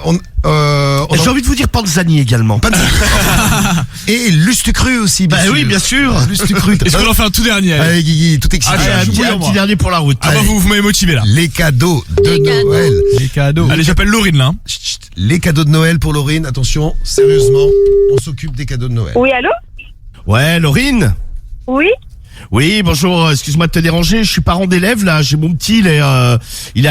S13: J'ai envie de vous dire Panzani également.
S3: Et Lustucru aussi, bien sûr.
S13: Oui, bien sûr.
S3: Lustucru.
S5: Est-ce qu'on en fait un tout dernier?
S3: Allez, Guigui, tout excité.
S13: Un petit dernier pour la route.
S5: Ah bah vous m'avez motivé là.
S3: Les cadeaux de Noël.
S5: Les cadeaux. Allez, j'appelle Laurine là.
S3: Chut, les cadeaux de Noël pour Laurine. Attention, sérieusement, on s'occupe des cadeaux de Noël.
S14: Oui, allô?
S13: Ouais, Laurine?
S14: Oui?
S13: Oui, bonjour, excuse-moi de te déranger, je suis parent d'élève là, j'ai mon petit, il est à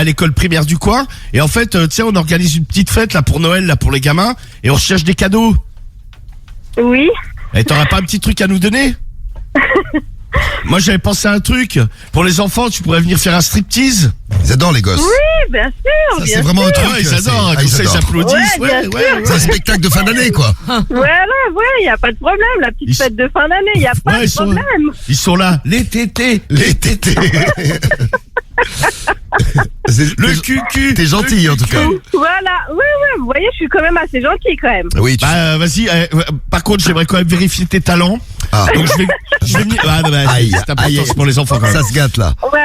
S13: l'école primaire du coin, et en fait, tu sais, on organise une petite fête là pour Noël, là pour les gamins, et on recherche des cadeaux.
S14: Oui.
S13: Et t'auras pas un petit truc à nous donner? Moi j'avais pensé à un truc, pour les enfants, tu pourrais venir faire un striptease.
S3: Ils adorent les gosses.
S14: Oui, bien sûr,
S3: ça,
S14: bien
S3: c'est vraiment
S14: sûr.
S3: un truc.
S13: Ils adorent, comme ça ils s'applaudissent.
S14: Ouais.
S3: C'est un spectacle de fin d'année, quoi.
S14: Voilà, il n'y a pas de problème, la petite fête de fin d'année, il n'y a pas de problème.
S13: Ils sont là, les tétés. Le cucu.
S3: T'es gentil en tout cas.
S14: Voilà, ouais, vous voyez, je suis quand même assez gentil quand même.
S3: Oui.
S13: Bah vas-y. Par contre, j'aimerais quand même vérifier tes talents.
S3: Ah.
S13: Donc je vais venir. C'est important pour les enfants quand même.
S3: Ça se gâte là.
S14: Ouais,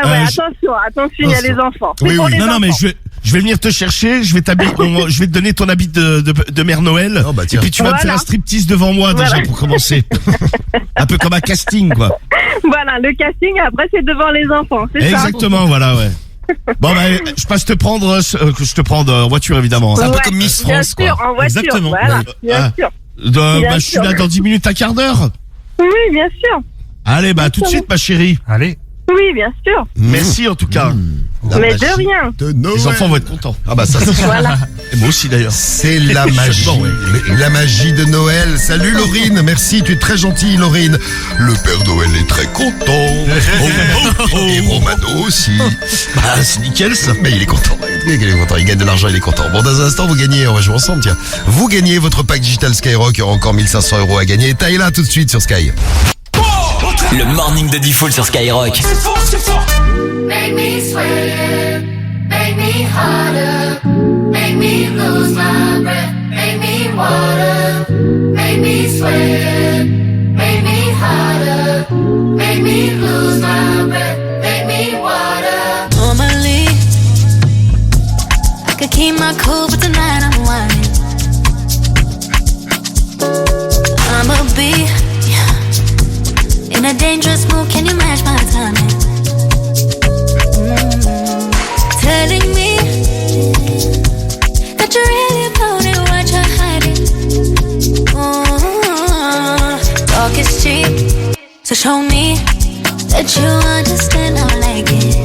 S14: attention, il y a les enfants.
S3: Oui.
S13: Non, mais je vais venir te chercher. Je vais te donner ton habit de Mère Noël.
S3: Oh, bah,
S13: et puis tu vas me faire un striptease devant moi déjà pour commencer. Un peu comme un casting quoi.
S14: Voilà, le casting après c'est devant les enfants, c'est ça.
S13: Exactement, voilà, ouais. Bon je passe te prendre, je te prends en voiture évidemment.
S3: C'est un peu comme Miss France
S14: bien sûr,
S3: quoi.
S14: en voiture,
S13: exactement.
S14: Voilà, bien sûr.
S13: Je suis là dans 10 minutes, un quart d'heure.
S14: Oui, bien sûr.
S13: Allez, tout de suite ma chérie.
S5: Allez.
S14: Oui, bien sûr.
S13: Merci en tout cas.
S14: Mais de rien.
S13: Les enfants vont être contents.
S3: Ah bah ça c'est
S14: Voilà.
S13: Et moi aussi d'ailleurs.
S3: C'est la magie. La magie de Noël. Salut Laurine, merci, tu es très gentille Laurine. Le Père Noël est très content. Et Romano aussi.
S13: Bah c'est nickel ça.
S3: Mais il est content. Il gagne de l'argent, il est content. Bon, dans un instant vous gagnez, on va jouer ensemble tiens. Vous gagnez votre pack digital Skyrock, il y aura encore 1500 € à gagner. Taïla tout de suite sur Sky.
S2: Le morning de Diffoul sur Skyrock.
S15: Make me sweat, make me harder, make me lose my breath, make me water, make me sweat, make me harder, make me lose my breath, make me water.
S16: Normally, I could keep my cool, but tonight I'm whining. I'ma be in a dangerous mood, can you match my timing? Telling me that you're really about it, what you're hiding. Talk is cheap, so show me that you understand how I like it.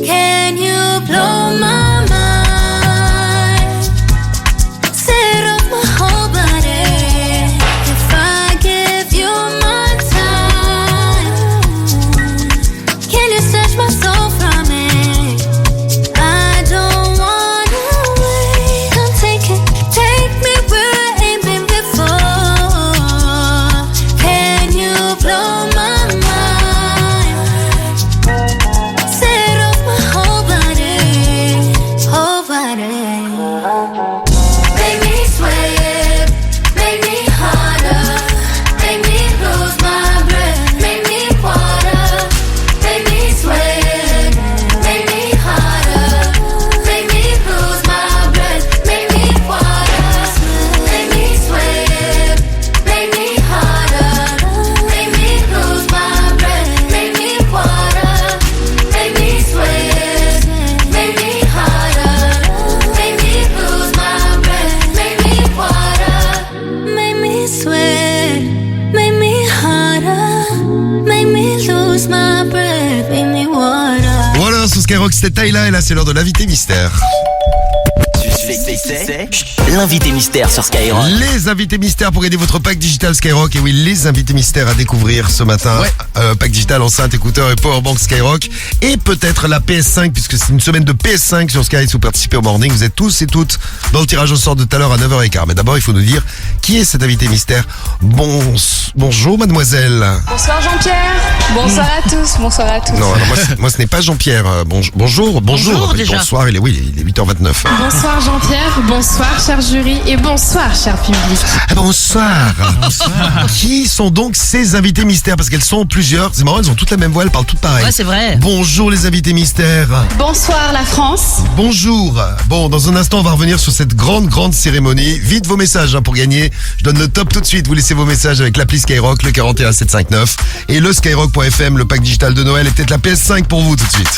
S16: Can you blow my mind? Set off my heart.
S3: Skyrock, c'était Tayla et là c'est l'heure de l'invité mystère.
S2: L'invité mystère sur Skyrock.
S3: Les invités mystères pour aider votre pack digital Skyrock. Et oui, les invités mystères à découvrir ce matin. Pack digital, enceinte, écouteur et powerbank Skyrock. Et peut-être la PS5, puisque c'est une semaine de PS5 sur Sky. Si vous participez au morning, vous êtes tous et toutes dans le tirage au sort de tout à l'heure à 9h15. Mais d'abord, il faut nous dire qui est cet invité mystère. Bonjour mademoiselle.
S17: Bonsoir Jean-Pierre. Bonsoir à tous. Bonsoir à tous.
S3: Non, alors moi ce n'est pas Jean-Pierre. Bonjour.
S17: déjà.
S3: Bonsoir, il est 8h29.
S17: Bonsoir Jean-Pierre, bonsoir cher jury et bonsoir cher public.
S3: Bonsoir. Qui sont donc ces invités mystères? Parce qu'elles sont plusieurs. C'est marrant, elles ont toutes la même voix, elles parlent toutes pareil.
S8: Ouais, c'est vrai.
S3: Bonjour les invités mystères.
S17: Bonsoir la France.
S3: Bonjour. Bon, dans un instant, on va revenir sur cette grande cérémonie. Vite vos messages pour gagner. Je donne le top tout de suite. Vous laissez vos messages avec l'appli Skyrock, le 41759 et le skyrock.fm, le pack digital de Noël et peut-être la PS5 pour vous tout de suite.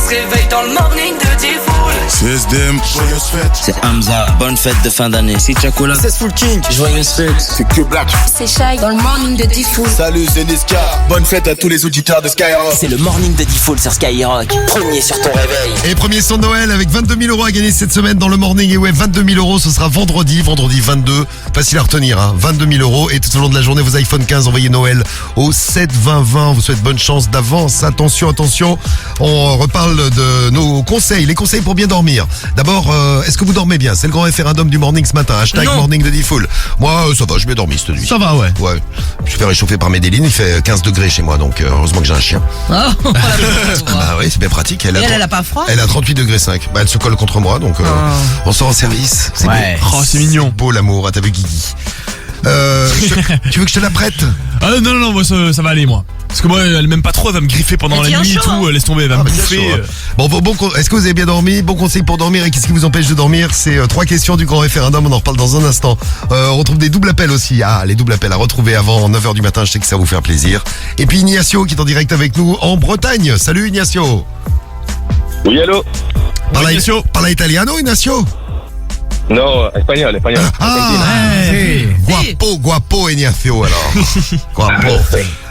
S12: Réveille dans le morning de Diffoul.
S1: CSDM, joyeuse fête.
S9: C'est Hamza, bonne fête de fin d'année. C'est Chacola, c'est Full King, joyeuse fête.
S1: C'est que Black.
S17: C'est Shai dans le morning de Diffoul.
S1: Salut, c'est Niska. Bonne fête à tous les auditeurs de Skyrock.
S2: C'est le morning de Diffoul sur Skyrock. Premier sur ton réveil.
S3: Et premier son de Noël avec 22 000 € à gagner cette semaine dans le morning. Et ouais, 22 000 €, ce sera vendredi 22. Facile à retenir, hein. 22 000 €. Et tout au long de la journée, vos iPhone 15, envoyez Noël au 7 20 20. On vous souhaite bonne chance d'avance. Attention. On reparle de nos conseils, les conseils pour bien dormir. D'abord, est-ce que vous dormez bien? C'est le grand référendum du morning ce matin. Hashtag morning de Diffoul. Moi, ça va, j'ai bien dormi cette nuit.
S4: Ça va, ouais.
S3: Ouais. Je suis fait réchauffer par Medellin, il fait 15 degrés chez moi, donc heureusement que j'ai un chien.
S8: Oh,
S3: Bah oui, c'est bien pratique.
S8: elle a pas froid?
S3: Elle a 38 degrés 5. Bah elle se colle contre moi, donc on sort en service. C'est
S5: ouais.
S3: beau.
S5: Oh, c'est mignon.
S3: Beau l'amour, t'as vu Guigui. Tu veux que je te la prête?
S5: Ah non, moi ça va aller moi. Parce que moi elle m'aime pas trop, elle va me griffer pendant la nuit et tout, laisse tomber, elle va me bouffer.
S3: Bon, est-ce que vous avez bien dormi? Bon conseil pour dormir et qu'est-ce qui vous empêche de dormir? C'est 3 questions du grand référendum, on en reparle dans un instant. On retrouve des doubles appels aussi. Ah, les doubles appels à retrouver avant 9h du matin, je sais que ça va vous faire plaisir. Et puis Ignacio qui est en direct avec nous en Bretagne. Salut Ignacio.
S7: Oui, allô.
S3: Parla italiano Ignacio?
S7: Non, espagnol.
S3: Guapo Ignacio alors. Guapo.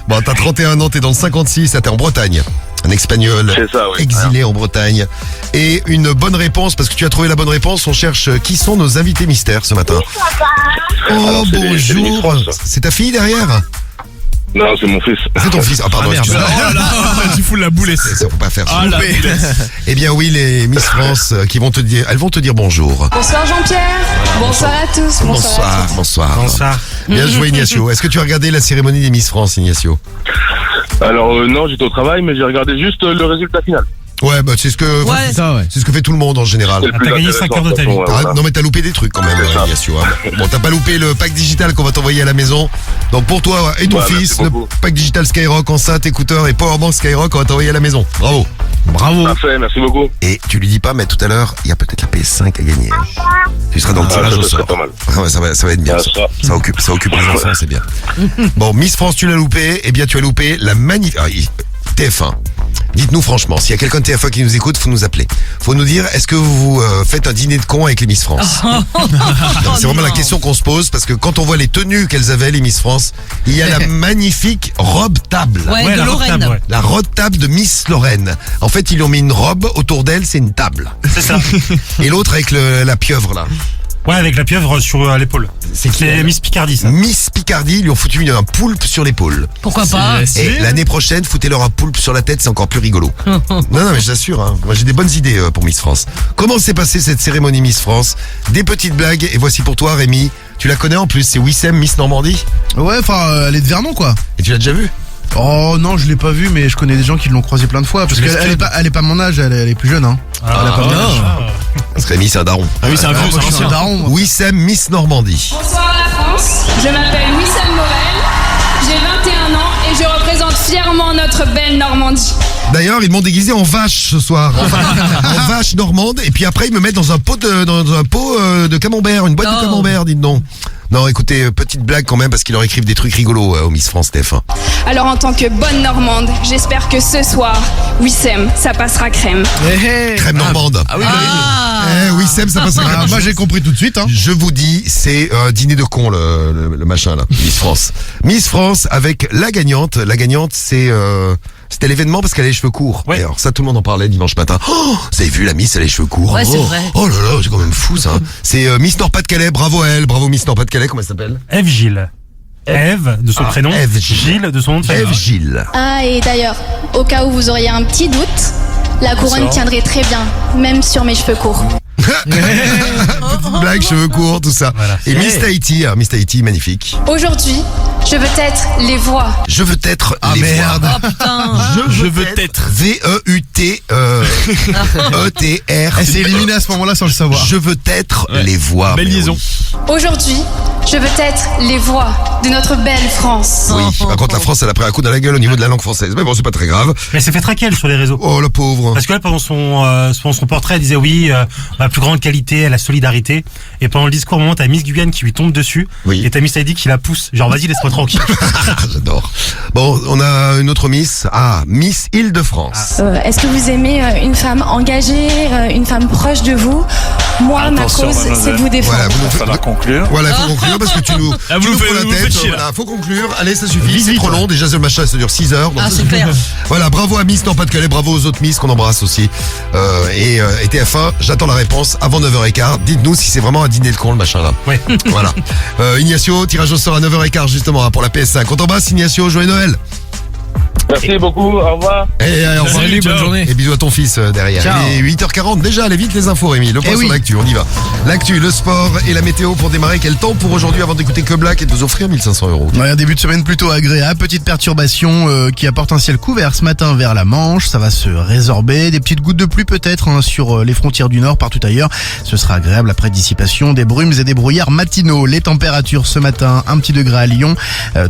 S3: Bon, t'as 31 ans, t'es dans le 56, t'es en Bretagne. Un espagnol exilé en Bretagne. Et une bonne réponse, parce que tu as trouvé la bonne réponse, on cherche qui sont nos invités mystères ce matin. Oh, bonjour. C'est ta fille derrière?
S7: Non, c'est mon fils.
S3: C'est ton fils. Ah, pardon, excuse-moi.
S5: Oh là, tu fous la boulette.
S3: Ça faut pas faire ça.
S5: Ah, la boulette.
S3: Eh bien oui, les Miss France qui vont te dire, elles vont te dire bonjour.
S17: Bonsoir Jean-Pierre. Bonsoir à tous.
S3: Bonsoir. Bien joué Ignacio. Est-ce que tu as regardé la cérémonie des Miss France, Ignacio?
S7: Alors non, j'étais au travail, mais j'ai regardé juste le résultat final.
S3: Ouais, bah c'est ce que c'est ce que fait tout le monde en général.
S7: T'as gagné 5 heures de ta vie.
S3: Non mais t'as loupé des trucs quand même, Ignacio. Hein. Bon, t'as pas loupé le pack digital qu'on va t'envoyer à la maison. Donc pour toi et ton fils, le pack digital Skyrock, enceinte, écouteur et powerbank Skyrock, on va t'envoyer à la maison. Bravo.
S7: Parfait, merci beaucoup.
S3: Et tu lui dis pas, mais tout à l'heure, il y a peut-être la PS5 à gagner. Hein. Tu seras dans le tirage au sort.
S7: Pas mal.
S3: Ça va être bien. Ça occupe les enfants, c'est bien. Bon, Miss France, tu l'as loupé. Eh bien, tu as loupé la magnifique TF1. Dites-nous franchement, s'il y a quelqu'un de TF1 qui nous écoute, faut nous appeler. Faut nous dire, est-ce que vous faites un dîner de cons avec les Miss France? C'est vraiment la question qu'on se pose, parce que quand on voit les tenues qu'elles avaient, les Miss France, il y a la magnifique robe table.
S8: Ouais, de Lorraine.
S3: La robe table de Miss Lorraine. En fait, ils lui ont mis une robe, autour d'elle, c'est une table.
S6: C'est ça.
S3: Et l'autre avec la pieuvre, là.
S6: Ouais, avec la pieuvre sur l'épaule. C'est Miss Picardie, ça.
S3: Miss Picardie, ils lui ont foutu un poulpe sur l'épaule.
S8: Pourquoi pas?
S3: Et l'année prochaine, foutez-leur un poulpe sur la tête, c'est encore plus rigolo. Non, mais je t'assure, hein. Moi j'ai des bonnes idées pour Miss France. Comment s'est passée cette cérémonie Miss France? Des petites blagues, et voici pour toi Rémi. Tu la connais en plus, c'est Wissem, Miss Normandie?
S4: Ouais, enfin, elle est de Vernon, quoi.
S3: Et tu l'as déjà vue?
S4: Oh non, je l'ai pas vue, mais je connais des gens qui l'ont croisée plein de fois. Parce qu'elle est pas mon âge, elle est plus jeune, hein. Elle a pas mon âge.
S3: Parce que Rémi, c'est un daron.
S5: Ah oui, c'est un vieux, c'est un
S4: daron.
S3: Wissem, Miss Normandie.
S17: Bonsoir la France. Je m'appelle Wissem Morel. J'ai 21 ans et je représente fièrement notre belle Normandie.
S3: D'ailleurs, ils m'ont déguisé en vache ce soir. En vache normande. Et puis après, ils me mettent dans un pot de camembert, une boîte de camembert, dites donc. Non, écoutez, petite blague quand même, parce qu'ils leur écrivent des trucs rigolos au Miss France TF1.
S17: Alors en tant que bonne Normande, j'espère que ce soir, Wissem, ça passera crème.
S3: Crème normande.
S5: Ah oui,
S3: Wissem, ça passera crème.
S4: Moi j'ai compris tout de suite. Hein.
S3: Je vous dis, c'est dîner de con le machin là, Miss France. Miss France avec la gagnante. La gagnante, c'est C'était l'événement parce qu'elle a les cheveux courts.
S6: Ouais.
S3: Et alors ça, tout le monde en parlait dimanche matin. Oh, vous avez vu la Miss, elle a les cheveux courts.
S8: Ouais, c'est vrai.
S3: Oh là là, c'est quand même fou ça. C'est Miss Nord-Pas-de-Calais, bravo à elle, bravo Miss Nord-Pas-de-Calais, comment elle s'appelle?
S6: Eve Gilles. Eve de son prénom.
S3: Eve Gilles.
S6: Gilles de son nom de famille.
S3: Eve Gilles.
S16: Ah, et d'ailleurs, au cas où vous auriez un petit doute, la couronne tiendrait très bien, même sur mes cheveux courts.
S3: Petite blague, cheveux courts, tout ça.
S6: Voilà.
S3: Et Miss Tahiti, Miss Tahiti, magnifique.
S16: Aujourd'hui, je veux être les voix.
S3: Je veux être les
S4: merde.
S3: voix.
S8: Oh putain.
S5: Je veux être.
S3: V-E-U-T-E-T-R.
S4: Elle s'est éliminée à ce moment-là sans le savoir.
S3: Je veux être les voix.
S5: Belle
S3: mais
S5: liaison.
S3: oui.
S16: Aujourd'hui, je veux être les voix de notre belle France.
S3: Oui, par contre la France elle a pris un coup dans la gueule au niveau de la langue française. Mais bon, c'est pas très grave.
S6: Mais elle s'est fait traquer elle sur les réseaux.
S3: Oh la pauvre.
S6: Parce que là, pendant son portrait, elle disait oui, ma plus grande qualité, la solidarité. Et pendant le discours, au moment, t'as Miss Guyane qui lui tombe dessus.
S3: Oui.
S6: Et t'as Miss Heidi qui la pousse. Genre, vas-y, laisse-moi tranquille.
S3: J'adore. Bon, on a une autre Miss. Miss Île-de-France.
S16: Est-ce que vous aimez une femme engagée, une femme proche de vous? Moi, ma
S18: Attention,
S16: cause,
S18: mademoiselle.
S16: c'est de vous défendre.
S3: Voilà, vous nous
S18: Il va falloir conclure.
S3: Voilà, il faut conclure parce que tu nous
S5: Ah,
S3: tu
S5: vous
S3: nous
S5: faites-
S3: prends la
S5: vous
S3: tête.
S5: faites chier, là.
S3: Voilà, faut conclure. Allez, ça suffit, c'est trop long. Déjà, ce match-là, ça dure 6 heures. donc
S8: Ah,
S3: ça
S8: c'est
S3: suffit.
S8: clair.
S3: Voilà, bravo à Miss Nord-Pas-de-Calais, bravo aux autres Miss qu'on embrasse aussi. Et TF1, j'attends la réponse avant 9h15. Dites-nous si c'est vraiment un dîner de con, le machin là.
S6: Ouais.
S3: Voilà. Ignacio, tirage au sort à 9h15 justement pour la PS5. On t'embrasse, Ignacio, joyeux Noël.
S10: Merci beaucoup, au revoir.
S3: Et au revoir.
S5: Salut, bonne journée.
S3: Et bisous à ton fils derrière.
S4: Ciao.
S3: Il est 8h40 déjà, allez vite les infos Rémi. Le point
S4: Eh
S3: sur
S4: oui.
S3: l'actu, on y va. L'actu, le sport et la météo pour démarrer. Quel temps pour aujourd'hui avant d'écouter Que Black et de vous offrir 1500 €.
S4: Ouais, un début de semaine plutôt agréable. Petite perturbation qui apporte un ciel couvert ce matin vers la Manche. Ça va se résorber. Des petites gouttes de pluie peut-être sur les frontières du Nord, partout ailleurs. Ce sera agréable après dissipation des brumes et des brouillards matinaux. Les températures ce matin, 1 petit degré à Lyon,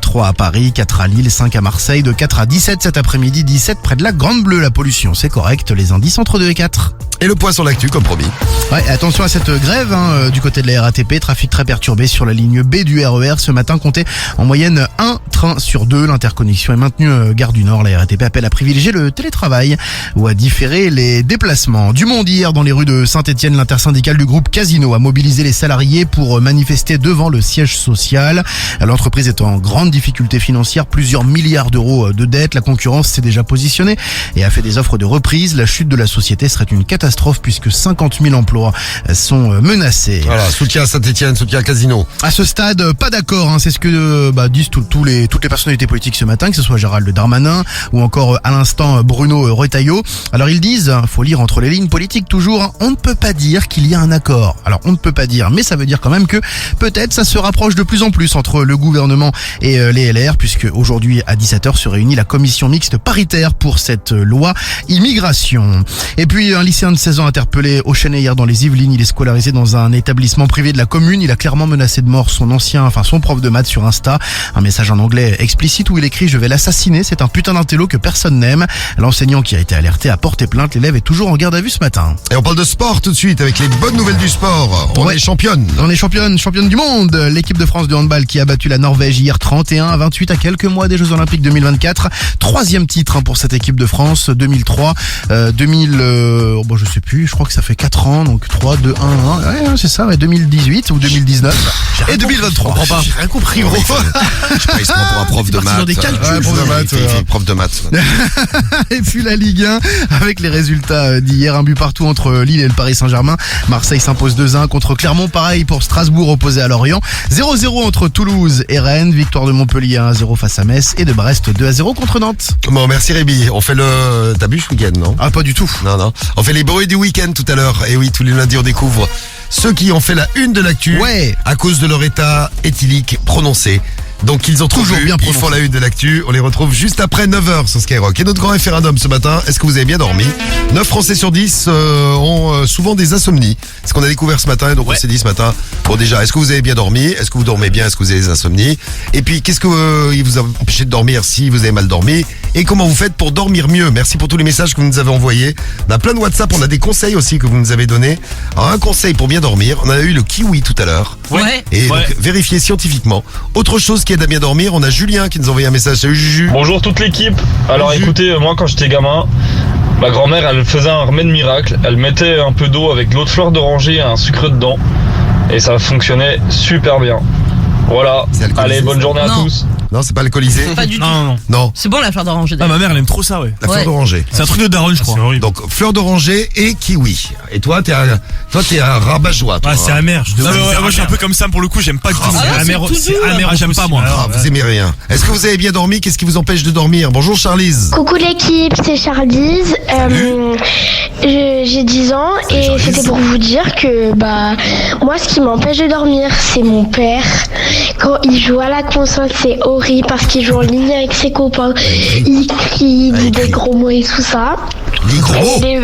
S4: 3 à Paris, 4 à Lille, 5 à Marseille, de 4 à 17 cet après-midi, 17 près de la Grande Bleue. La pollution, c'est correct. Les indices entre 2 et 4.
S3: Et le point sur l'actu comme promis.
S4: Ouais, attention à cette grève du côté de la RATP, trafic très perturbé sur la ligne B du RER. Ce matin, comptez en moyenne un train sur 2. L'interconnexion est maintenue gare du Nord. La RATP appelle à privilégier le télétravail ou à différer les déplacements. Du monde hier dans les rues de Saint-Etienne, l'intersyndicale du groupe Casino a mobilisé les salariés pour manifester devant le siège social. L'entreprise est en grande difficulté financière, plusieurs milliards d'euros de dettes. La concurrence s'est déjà positionnée et a fait des offres de reprise. La chute de la société serait une catastrophe puisque 50 000 emplois sont menacés.
S3: Voilà, soutien à Saint-Etienne, soutien à Casino.
S4: À ce stade, pas d'accord, c'est ce que disent toutes les personnalités politiques ce matin, que ce soit Gérald Darmanin ou encore à l'instant Bruno Retailleau. Alors ils disent, faut lire entre les lignes politiques toujours, on ne peut pas dire qu'il y a un accord. Alors on ne peut pas dire, mais ça veut dire quand même que peut-être ça se rapproche de plus en plus entre le gouvernement et les LR, puisque aujourd'hui à 17h se réunit la commission mixte paritaire pour cette loi immigration. Et puis un lycéen de 16 ans interpellé au Chêne hier dans les Yvelines. Il est scolarisé dans un établissement privé de la commune. Il a clairement menacé de mort son prof de maths sur Insta. Un message en anglais explicite où il écrit « Je vais l'assassiner, c'est un putain d'intello que personne n'aime ». L'enseignant qui a été alerté a porté plainte. L'élève est toujours en garde à vue ce matin.
S3: Et on parle de sport tout de suite avec les bonnes nouvelles du sport. On est championne.
S4: On est championne du monde. L'équipe de France de handball qui a battu la Norvège hier 31-28 à quelques mois des Jeux Olympiques 2024. Troisième titre pour cette équipe de France. 2003, je sais plus, je crois que ça fait 4 ans, donc 3, 2, 1, 1. Ouais, c'est ça, ouais, 2018 ou 2019. Et 2023.
S3: Je comprends pas. J'ai rien compris, gros. Je sais pas, il se prend pour un prof de maths.
S4: Dans des calculs.
S3: Ouais, prof de maths.
S4: Et puis la Ligue 1, avec les résultats d'hier, un but partout entre Lille et le Paris Saint-Germain. Marseille s'impose 2-1 contre Clermont, pareil pour Strasbourg opposé à Lorient. 0-0 entre Toulouse et Rennes, victoire de Montpellier 1-0 face à Metz et de Brest 2-0 contre Nantes.
S3: Bon, merci Rémi. On fait le... T'as bu ce week-end, non?
S4: Ah, pas du tout.
S3: Non. On fait les bruits du week-end tout à l'heure. Et oui, tous les lundis, on découvre ceux qui ont fait la une de l'actu.
S4: Ouais.
S3: À cause de leur état éthylique prononcé. Donc ils ont toujours bien prononcé. Ils font la une de l'actu. On les retrouve juste après 9h sur Skyrock. Et notre grand référendum ce matin, est-ce que vous avez bien dormi? 9 Français sur 10 ont souvent des insomnies. C'est ce qu'on a découvert ce matin. Donc on s'est dit ce matin, bon déjà, est-ce que vous avez bien dormi? Est-ce que vous dormez bien? Est-ce que vous avez des insomnies? Et puis qu'est-ce que il vous a empêché de dormir si vous avez mal dormi? Et comment vous faites pour dormir mieux? Merci pour tous les messages que vous nous avez envoyés. On a plein de WhatsApp, on a des conseils aussi que vous nous avez donnés. Alors un conseil pour bien dormir, on a eu le kiwi tout à l'heure.
S8: Ouais.
S3: Et donc, vérifié scientifiquement. Autre chose qui aide à bien dormir, on a Julien qui nous a envoyé un message. Salut Juju.
S19: Bonjour toute l'équipe. Alors écoutez, moi quand j'étais gamin, ma grand-mère elle faisait un remède miracle. Elle mettait un peu d'eau avec de l'eau de fleur d'oranger et un sucre dedans. Et ça fonctionnait super bien. Voilà. Allez, bonne journée à tous.
S3: Non, c'est pas alcoolisé.
S8: Pas du tout.
S3: Non.
S8: C'est bon la fleur d'oranger.
S5: Ah,
S8: d'ailleurs.
S5: ma mère, elle aime trop ça, ouais.
S3: La fleur d'oranger.
S5: C'est un truc de daronne, je crois.
S3: Donc fleur d'oranger et kiwi. Et toi, t'es un rabat-joie.
S6: Ah, c'est amer.
S5: Non, mais ouais, moi, je suis un peu comme ça pour le coup. J'aime pas du tout.
S8: c'est
S5: amer.
S8: tout
S5: C'est
S8: doux,
S5: amer. J'aime pas moi.
S3: Vous aimez rien. Est-ce que vous avez bien dormi? Qu'est-ce qui vous empêche de dormir? Bonjour Charlize.
S18: Coucou l'équipe, c'est Charlize. J'ai 10 ans et c'était pour vous dire que moi ce qui m'empêche de dormir c'est mon père. Quand il joue à la console c'est horrible parce qu'il joue en ligne avec ses copains. Il crie, il dit des gros mots et tout ça. Et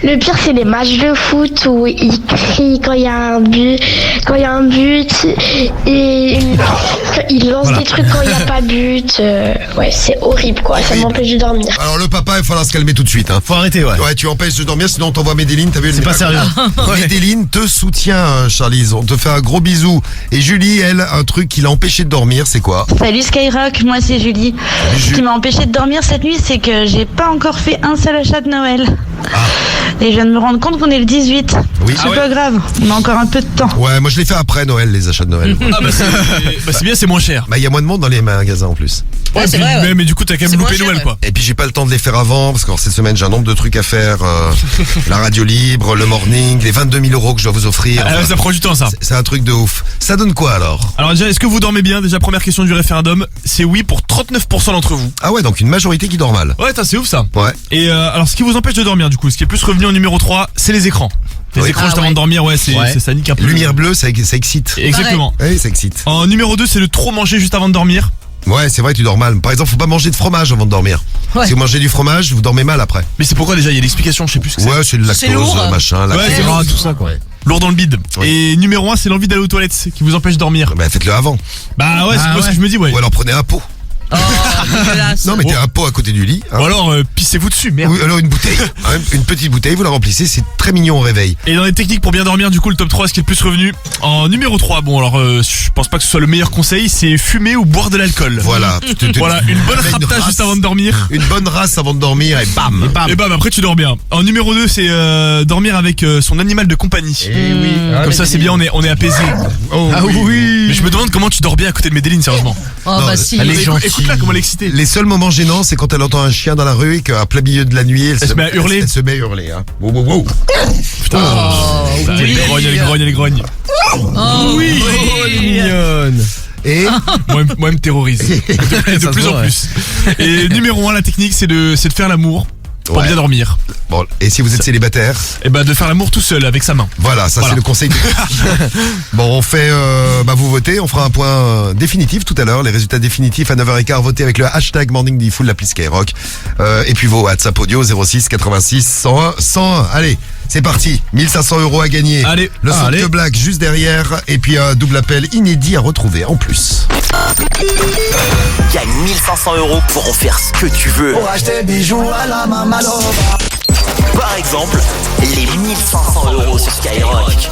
S18: le pire c'est les matchs de foot où il crie quand il y a un but et il lance des trucs quand il n'y a pas but. Ouais, c'est horrible quoi, ça m'empêche de dormir.
S3: Alors le papa, il va falloir se calmer tout de suite.
S4: Faut arrêter, ouais.
S3: Ouais, tu empêches de dormir, sinon on t'envoie Médéline. T'as vu?
S4: C'est pas sérieux.
S3: Médéline te soutient, Charlize. On te fait un gros bisou. Et Julie, elle, un truc qui l'a empêché de dormir, c'est quoi?
S20: Salut Skyrock, moi c'est Julie. Ce qui m'a empêché de dormir cette nuit, c'est que j'ai pas encore fait un seul achat de Noël. Et je viens de me rendre compte qu'on est le 18.
S3: Oui.
S20: C'est pas grave, on a encore un peu de temps.
S3: Ouais, moi je l'ai fait après Noël, les achats de Noël.
S5: C'est bien, c'est moins cher.
S3: Il y a moins de monde dans les magasins en plus.
S5: Ouais, c'est vrai, ouais. Mais du coup, t'as quand même loupé Noël, quoi.
S3: Et puis j'ai pas le temps de les faire avant, parce que cette semaine j'ai un nombre de trucs à faire. La radio libre, le morning, les 22 000 € que je dois vous offrir.
S5: Ça prend du temps, ça.
S3: C'est un truc de ouf. Ça donne quoi alors?
S5: Alors déjà, est-ce que vous dormez bien? Déjà, première question du référendum, c'est oui pour 39% d'entre vous.
S3: Ah ouais, donc une majorité qui dort mal.
S5: Ouais, c'est ouf ça.
S3: Ouais.
S5: Et alors, ce qui vous empêche de dormir, du coup, ce qui est plus revenu en numéro 3, c'est les écrans. Les écrans juste avant de dormir, ça nique un peu.
S3: Lumière bleue, ça excite.
S5: Exactement.
S3: Oui, ça excite.
S5: En numéro 2, c'est le trop manger juste avant de dormir.
S3: Ouais, c'est vrai, tu dors mal. Par exemple, faut pas manger de fromage avant de dormir.
S8: Ouais.
S3: Si vous mangez du fromage, vous dormez mal après.
S5: Mais c'est pourquoi déjà? Il y a l'explication, je sais plus ce que c'est.
S3: Ouais, c'est le lactose, machin,
S5: ouais, c'est
S3: lactose,
S5: tout ça, quoi. Lourd dans le bide. Ouais. Et numéro 1, c'est l'envie d'aller aux toilettes qui vous empêche de dormir.
S3: Bah faites-le avant.
S5: Bah ouais, c'est moi ce que je me dis, ouais.
S3: Ou alors prenez un pot.
S8: Oh, dégueulasse.
S3: Non, mettez un pot à côté du lit.
S5: Ou alors pissez-vous dessus, merde.
S3: Ou alors une bouteille, une petite bouteille, vous la remplissez, c'est très mignon au réveil.
S5: Et dans les techniques pour bien dormir, du coup, le top 3, ce qui est le plus revenu. En numéro 3, bon alors je pense pas que ce soit le meilleur conseil, c'est fumer ou boire de l'alcool.
S3: Voilà.
S5: Voilà, une bonne rapta juste avant de dormir.
S3: Une bonne race avant de dormir et bam.
S5: Et bam, après tu dors bien. En numéro 2, c'est dormir avec son animal de compagnie.
S3: Et oui.
S5: Comme ça c'est bien, on est apaisé.
S3: Ah oui.
S5: Mais je me demande comment tu dors bien à côté de Médéline, sérieusement.
S8: Oh bah si.
S5: Elle est gentille. Écoute-la comment elle est excitée.
S3: Les seuls moments gênants, c'est quand elle entend un chien dans la rue et qu'à plein milieu de la nuit, elle se met à hurler. Elle se met à hurler, hein. Wow.
S5: Putain. Elle grogne.
S8: Oh oui.
S3: Elle est mignonne. Et
S5: moi, elle me terrorise. De plus en plus. Et numéro 1, la technique, c'est de faire l'amour. Pour bien dormir.
S3: Bon, et si vous êtes célibataire?
S5: Et de faire l'amour tout seul avec sa main.
S3: Voilà, c'est le conseil. Bon, on fait, vous votez, on fera un point définitif tout à l'heure, les résultats définitifs à 9h15, votez avec le hashtag MorningDFull, l'appli Skyrock, et puis vos WhatsApp audio 06 86 101 101. Allez, c'est parti, 1500 € à gagner.
S5: Allez,
S3: le son de Black juste derrière, et puis un double appel inédit à retrouver en plus.
S2: Gagne 1500 € pour en faire ce que tu veux.
S11: Pour acheter bijoux à la Mamalova.
S2: Par exemple, les 1500 € sur Skyrock.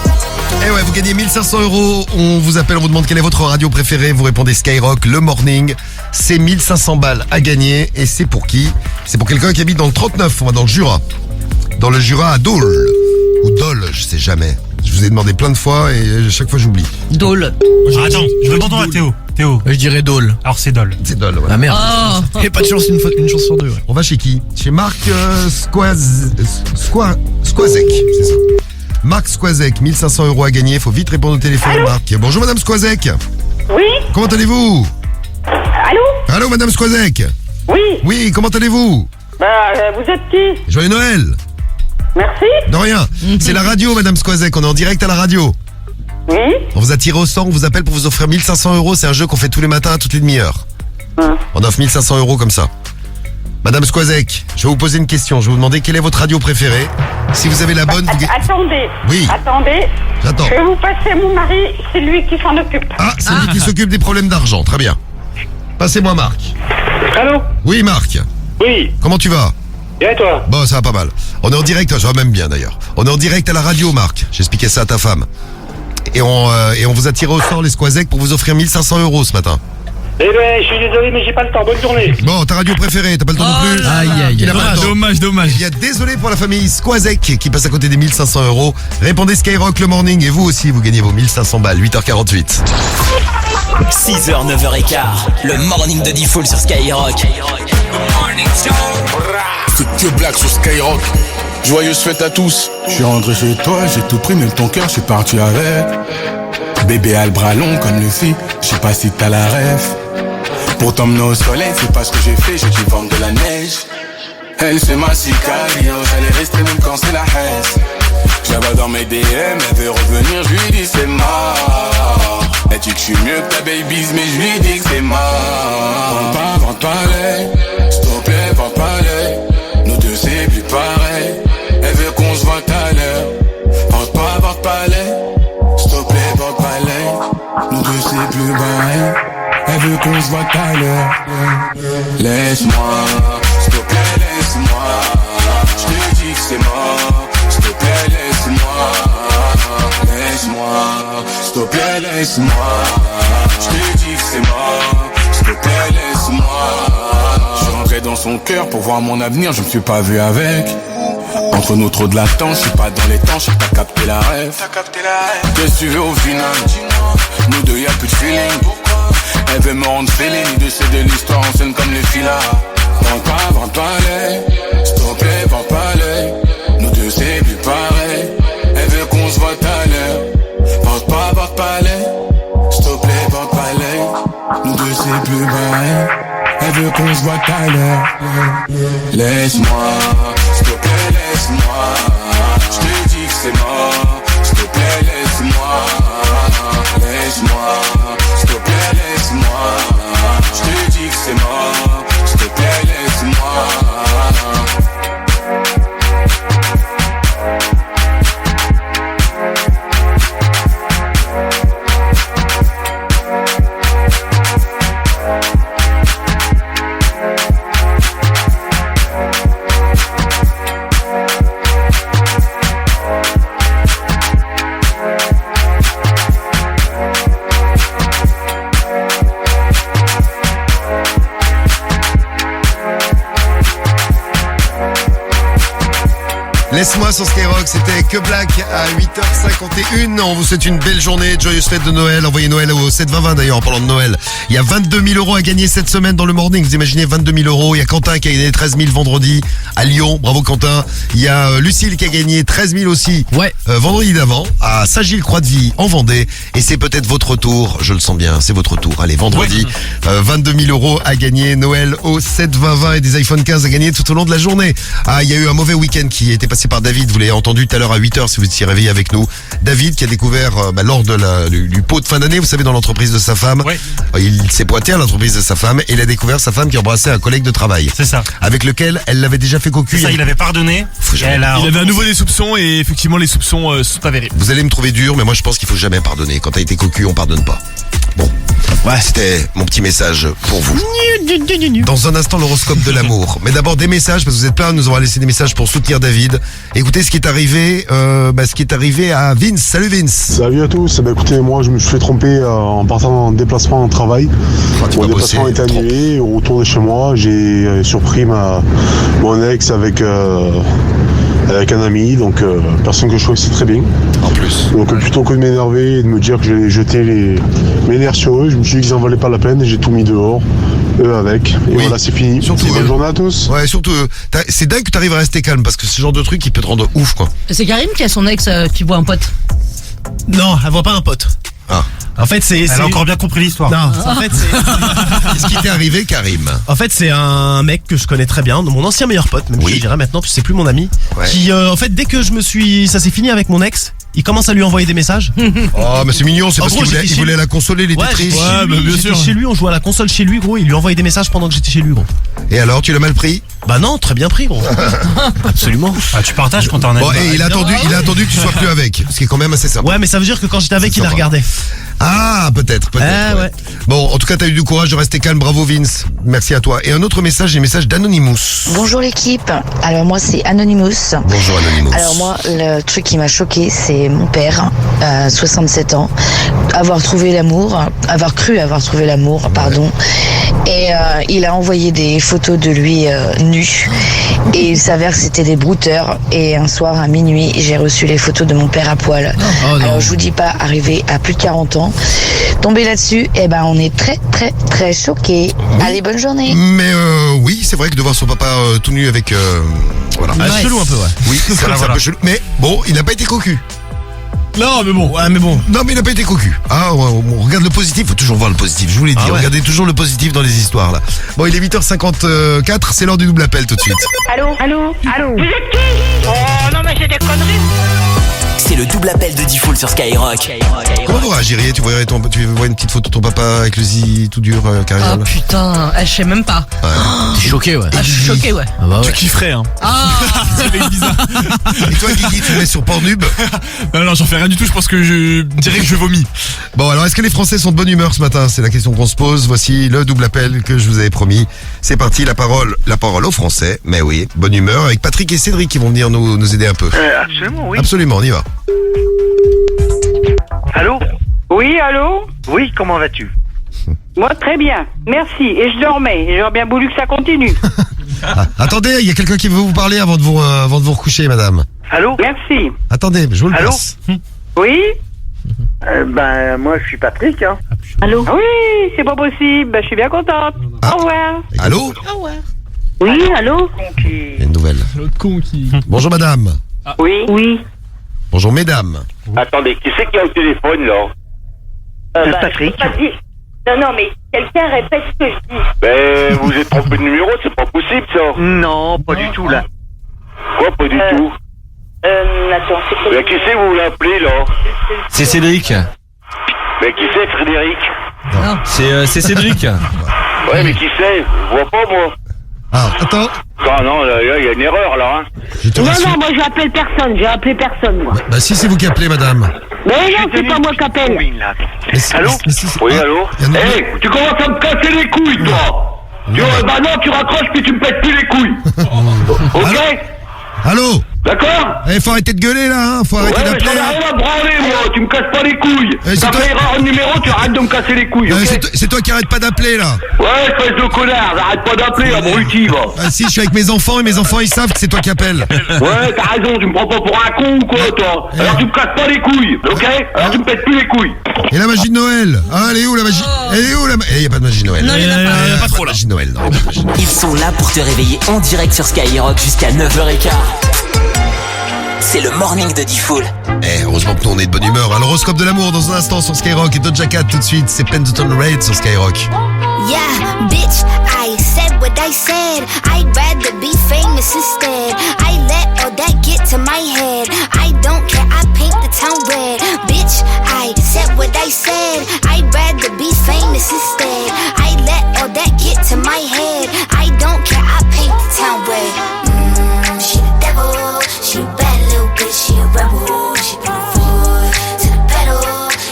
S3: Eh ouais, vous gagnez 1500 €. On vous appelle, on vous demande quelle est votre radio préférée. Vous répondez Skyrock, le morning. C'est 1500 balles à gagner. Et c'est pour qui? C'est pour quelqu'un qui habite dans le 39. On va dans le Jura. Dans le Jura à Dole. Ou Dole, je sais jamais. Je vous ai demandé plein de fois et chaque fois j'oublie.
S8: Dole.
S6: Attends, je vais demander à Théo.
S4: Je dirais Dole.
S6: Alors c'est Dole.
S3: C'est Dole, voilà.
S4: Ah merde. Il n'y a pas de chance, une chance sur deux. Ouais.
S3: On va chez qui? Chez Marc Squazek, c'est ça. Marc Squazek, 1500 € à gagner. Faut vite répondre au téléphone, Marc. Bonjour Madame Squazek.
S14: Oui.
S3: Comment allez-vous?
S14: Allô?
S3: Allô Madame Squazek.
S14: Oui.
S3: Oui, comment allez-vous?
S14: Vous êtes qui?
S3: Joyeux Noël.
S14: Merci.
S3: De rien. C'est la radio Madame Squazek, on est en direct à la radio.
S14: Oui.
S3: On vous a tiré au sort, on vous appelle pour vous offrir 1500 €. C'est un jeu qu'on fait tous les matins à toutes les demi-heures. On offre 1500 € comme ça. Madame Squazek, je vais vous poser une question. Je vais vous demander quelle est votre radio préférée. Si vous avez la bonne...
S14: Attendez.
S3: Oui.
S14: Attendez.
S3: J'attends.
S14: Je vais vous passer mon mari, c'est lui qui s'en occupe.
S3: Ah, c'est lui qui s'occupe des problèmes d'argent. Très bien. Passez-moi Marc.
S14: Allô?
S3: Oui Marc.
S14: Oui.
S3: Comment tu vas?
S14: Bien et toi?
S3: Bon, ça va pas mal. On est en direct, ça va même bien d'ailleurs. On est en direct à la radio Marc. J'expliquais ça à ta femme. Et on vous a tiré au sort les Squazek pour vous offrir 1500 € ce matin.
S14: Eh ben, je suis désolé, mais j'ai pas le temps. Bonne journée.
S3: Bon, ta radio préférée, t'as pas le temps non plus?
S4: Aïe.
S5: Dommage.
S3: Il y a désolé pour la famille Squazek qui passe à côté des 1500 €. Répondez Skyrock le morning et vous aussi, vous gagnez vos 1500 balles. 8h48.
S2: 6h, 9h15, le morning de D-Fool sur Skyrock.
S21: C'est que Black sur Skyrock. Joyeuse fête à tous. Je suis rentré chez toi, j'ai tout pris, même ton cœur, je suis parti avec. Bébé a le bras long comme le fit, je sais pas si t'as la rêve. Pour t'emmener au soleil, c'est pas ce que j'ai fait, j'ai dû vendre de la neige. Elle c'est ma sicario, j'allais rester même quand c'est la haine. J'avais dans mes DM, elle veut revenir, je lui dis c'est mort. Elle dit que je suis mieux que ta babies, mais je lui dis que c'est mort. Vente pas l'œil, s'il te plaît, vente pas l'œil. Nous deux c'est plus pareil, elle veut qu'on se voit à l'heure. Vente pas l'œil, s'il te plaît, vente pas l'œil. Nous deux c'est plus pareil, elle veut qu'on se voit à l'heure. Laisse-moi, s'il te plaît, laisse-moi. Je te dis que c'est mort. S'il te plaît, laisse-moi. Laisse-moi. S'il te plaît, laisse-moi. Je te dis que c'est mort. S'il te plaît, laisse-moi. Je suis rentré dans son cœur pour voir mon avenir, je me suis pas vu avec. Entre nous trop de latence, je suis pas dans les temps, je sais que t'as capté la rêve. Qu'est-ce que tu veux au final? Nous deux y'a plus de feeling. Elle veut me rendre féline, de l'histoire en scène comme les filas. Vente pas l'œil, s'il te plaît, vente pas l'œil. Nous deux c'est plus pareil, elle veut qu'on se voit à l'heure. Vente pas l'œil, s'il te plaît, vente pas l'œil. Nous deux c'est plus pareil, elle veut qu'on se voit à l'heure. Laisse-moi, s'il te plaît, laisse-moi. Je te dis que c'est mort, s'il te plaît, laisse-moi. Laisse-moi, s'il te plaît, laisse-moi. Je te dis que c'est mort, s'il te plaît, laisse-moi.
S3: Laisse-moi sur Skyrock, c'était Que Black à 8h51. On vous souhaite une belle journée, joyeuse fête de Noël. Envoyez Noël au 72020 d'ailleurs en parlant de Noël. Il y a 22 000 euros à gagner cette semaine dans le morning. Vous imaginez 22 000 euros. Il y a Quentin qui a gagné 13 000 vendredi à Lyon. Bravo Quentin. Il y a Lucille qui a gagné 13 000 aussi.
S4: Ouais.
S3: Vendredi d'avant à Saint-Gilles-Croix-de-Vie en Vendée. Et c'est peut-être votre tour. Je le sens bien. C'est votre tour. Allez, vendredi. 22 000 euros à gagner. Noël au 72020 et des iPhone 15 à gagner tout au long de la journée. Ah, il y a eu un mauvais week-end qui était passé par David, vous l'avez entendu tout à l'heure à 8h si vous étiez réveillé avec nous. David qui a découvert lors de du pot de fin d'année, vous savez, dans l'entreprise de sa femme, il s'est pointé à l'entreprise de sa femme et il a découvert sa femme qui embrassait un collègue de travail.
S6: C'est ça.
S3: Avec lequel elle l'avait déjà fait cocu.
S6: C'est ça, il avait pardonné.
S5: Il avait à nouveau des soupçons et effectivement les soupçons sont avérés.
S3: Vous allez me trouver dur, mais moi je pense qu'il faut jamais pardonner. Quand t'as été cocu, on pardonne pas. Bon. Ouais, c'était mon petit message pour vous. Dans un instant, l'horoscope de l'amour. Mais d'abord des messages, parce que vous êtes plein, nous avons laissé des messages pour soutenir David. Écoutez ce qui est arrivé, à Vince. Salut Vince.
S22: Salut à tous. Écoutez, moi je me suis fait tromper en partant en déplacement en travail. Mon déplacement a été annulé. Au retour de chez moi, j'ai surpris mon ex avec un ami, donc personne que je connaissais très bien.
S3: En plus.
S22: Donc plutôt que de m'énerver et de me dire que j'allais jeter mes nerfs sur eux, je me suis dit qu'ils en valaient pas la peine et j'ai tout mis dehors, eux avec. Et voilà, c'est fini. Bonne journée à tous.
S3: Ouais, surtout c'est dingue que t'arrives à rester calme parce que c'est ce genre de truc qui peut te rendre ouf, quoi.
S8: C'est Karim qui a son ex qui voit un pote.
S4: Non, elle voit pas un pote.
S3: Ah.
S4: En fait,
S6: Elle a encore bien compris l'histoire.
S4: Non, en fait,
S3: Qu'est-ce qui t'est arrivé, Karim?
S4: En fait, c'est un mec que je connais très bien, mon ancien meilleur pote, même je le dirais maintenant, parce que c'est plus mon ami.
S3: Ouais.
S4: Qui, en fait, dès que ça s'est fini avec mon ex, il commence à lui envoyer des messages.
S3: Oh, mais c'est mignon, c'est parce qu'il voulait la consoler, il était triste.
S4: J'étais chez lui, on jouait à la console chez lui, gros. Il lui envoyait des messages pendant que j'étais chez lui, gros.
S3: Et alors, tu l'as mal pris?
S4: Bah non, très bien pris, gros. Absolument.
S6: Ah, tu partages quand t'es en
S3: Bon, et il a attendu que tu sois plus avec, ce qui est quand même assez sympa.
S4: Ouais, mais ça veut dire que quand j'étais avec, il la regardait.
S3: Ah, peut-être.
S4: Ouais.
S3: Bon, en tout cas, t'as eu du courage de rester calme. Bravo, Vince. Merci à toi. Et un autre message, un message d'Anonymous.
S23: Bonjour l'équipe. Alors moi, c'est Anonymous.
S3: Bonjour Anonymous.
S23: Alors moi, le truc qui m'a choqué, c'est mon père, 67 ans, avoir cru avoir trouvé l'amour, pardon. Et il a envoyé des photos de lui nus. Et il s'avère que c'était des brouteurs. Et un soir à minuit, j'ai reçu les photos de mon père à poil. Alors je vous dis pas, arrivé à plus de 40 ans, tomber là-dessus, on est très très très choqués. Allez, bonne journée.
S3: Mais oui, c'est vrai que de voir son papa tout nu avec... voilà.
S4: C'est chelou un peu, ouais.
S3: Oui, c'est un peu chelou. Mais bon, il n'a pas été cocu.
S4: Non, mais bon. Ouais, mais bon.
S3: Non, mais il n'a pas été cocu. Ah, ouais, on regarde le positif. Faut toujours voir le positif. Je vous l'ai dit. Regardez toujours le positif dans les histoires, là. Bon, il est 8h54. C'est l'heure du double appel tout de suite.
S14: Allô. Vous êtes qui? Oh non, mais c'est des conneries.
S2: C'est le double appel de Diffoul sur Skyrock.
S3: Comment vous réagiriez? Tu vois une petite photo de ton papa avec le zizi tout dur, carrément.
S8: Oh putain, je sais même pas.
S4: T'es choqué, ouais.
S8: Je suis choqué, ouais.
S4: Ah bah ouais.
S5: Tu kifferais, hein.
S8: Ça
S5: fait bizarre.
S3: Et toi, Guigui, tu le mets sur Pornhub?
S5: Non, j'en fais rien du tout. Je pense que je dirais que je vomis.
S3: Bon, alors, est-ce que les Français sont de bonne humeur ce matin? C'est la question qu'on se pose. Voici le double appel que je vous avais promis. C'est parti, la parole aux Français. Mais oui, bonne humeur avec Patrick et Cédric qui vont venir nous aider un peu.
S10: Absolument, oui.
S3: Absolument, on y va.
S10: Allô?
S14: Oui, allô?
S10: Oui, comment vas-tu?
S14: Moi, très bien. Merci. Et je dormais. Et j'aurais bien voulu que ça continue.
S3: Attendez, il y a quelqu'un qui veut vous parler avant de vous recoucher, madame.
S10: Allô?
S14: Merci.
S3: Attendez, je vous le passe.
S14: Oui?
S10: Moi, je suis Patrick, hein.
S14: Allô? Oui, c'est pas possible. Je suis bien contente. Au revoir.
S3: Allô?
S14: Au revoir. Oui, allô?
S3: Il y a une nouvelle.
S5: L'autre con qui...
S3: Bonjour, madame.
S14: Oui. Oui.
S3: Bonjour, mesdames.
S12: Attendez, qui c'est qui a au téléphone, là?
S10: Patrick.
S14: Non, mais quelqu'un répète ce que je dis.
S12: Ben, vous êtes trompé de numéro, c'est pas possible, ça.
S10: Non, pas du tout, là.
S12: Quoi, pas du tout?
S14: Attends, c'est
S12: Ben, qui c'est vous l'appelez, là?
S13: C'est Cédric.
S12: Ben, qui c'est, Frédéric?
S13: C'est Cédric.
S12: Ouais, mais qui c'est? Je vois pas, moi.
S3: Ah, attends.
S12: Ah non, là, il y a une erreur, là, hein.
S14: Non, moi, j'ai appelé personne, moi.
S3: Bah si, c'est vous qui appelez, madame.
S14: Mais non, c'est pas moi qui appelle.
S10: Allô?
S12: Oui, allô?
S10: Hey, tu commences à me casser les couilles, toi. Bah non, tu raccroches puis tu me pètes plus les couilles. Ok?
S3: Allô?
S10: D'accord?
S3: Faut arrêter de gueuler, là, hein. Faut arrêter d'appeler.
S10: J'en ai rien à branler, moi. Tu me casses pas les couilles. T'as fait erreur de numéro, tu arrêtes de me casser les couilles, ok?
S3: C'est toi qui arrête pas d'appeler, là.
S10: Ouais, espèce de connard, arrête pas d'appeler, abruti, va.
S3: Ah si, je suis avec mes enfants et mes enfants, ils savent que c'est toi qui appelles.
S10: Ouais, t'as raison, tu me prends pas pour un con ou quoi, toi? Alors tu me casses pas les couilles, ok? Alors tu me pètes plus les couilles.
S3: Et la magie de Noël? Ah, elle est où, la magie? Elle est où, la magie? Il y a pas de magie de Noël.
S8: Non, il y en a pas.
S5: Il y a pas trop, là.
S3: Magie de Noël, non.
S2: Ils sont là pour te réveiller en direct sur Skyrock jusqu'à 9h15. C'est le morning de Diffoul.
S3: Heureusement que nous on est de bonne humeur. Alors, l'horoscope de l'amour dans un instant sur Skyrock et Doja Cat tout de suite. C'est Pendleton Raid sur Skyrock.
S16: Yeah, bitch, I said what I said. I'd rather be famous instead. I let all that get to my head. I don't care, I paint the town red. Bitch, I said what I said. I'd rather be famous instead. I let all that get to my head. I don't care, I paint the town red. She the devil, she a bad little bitch, she a rebel. She put her foot to the pedal.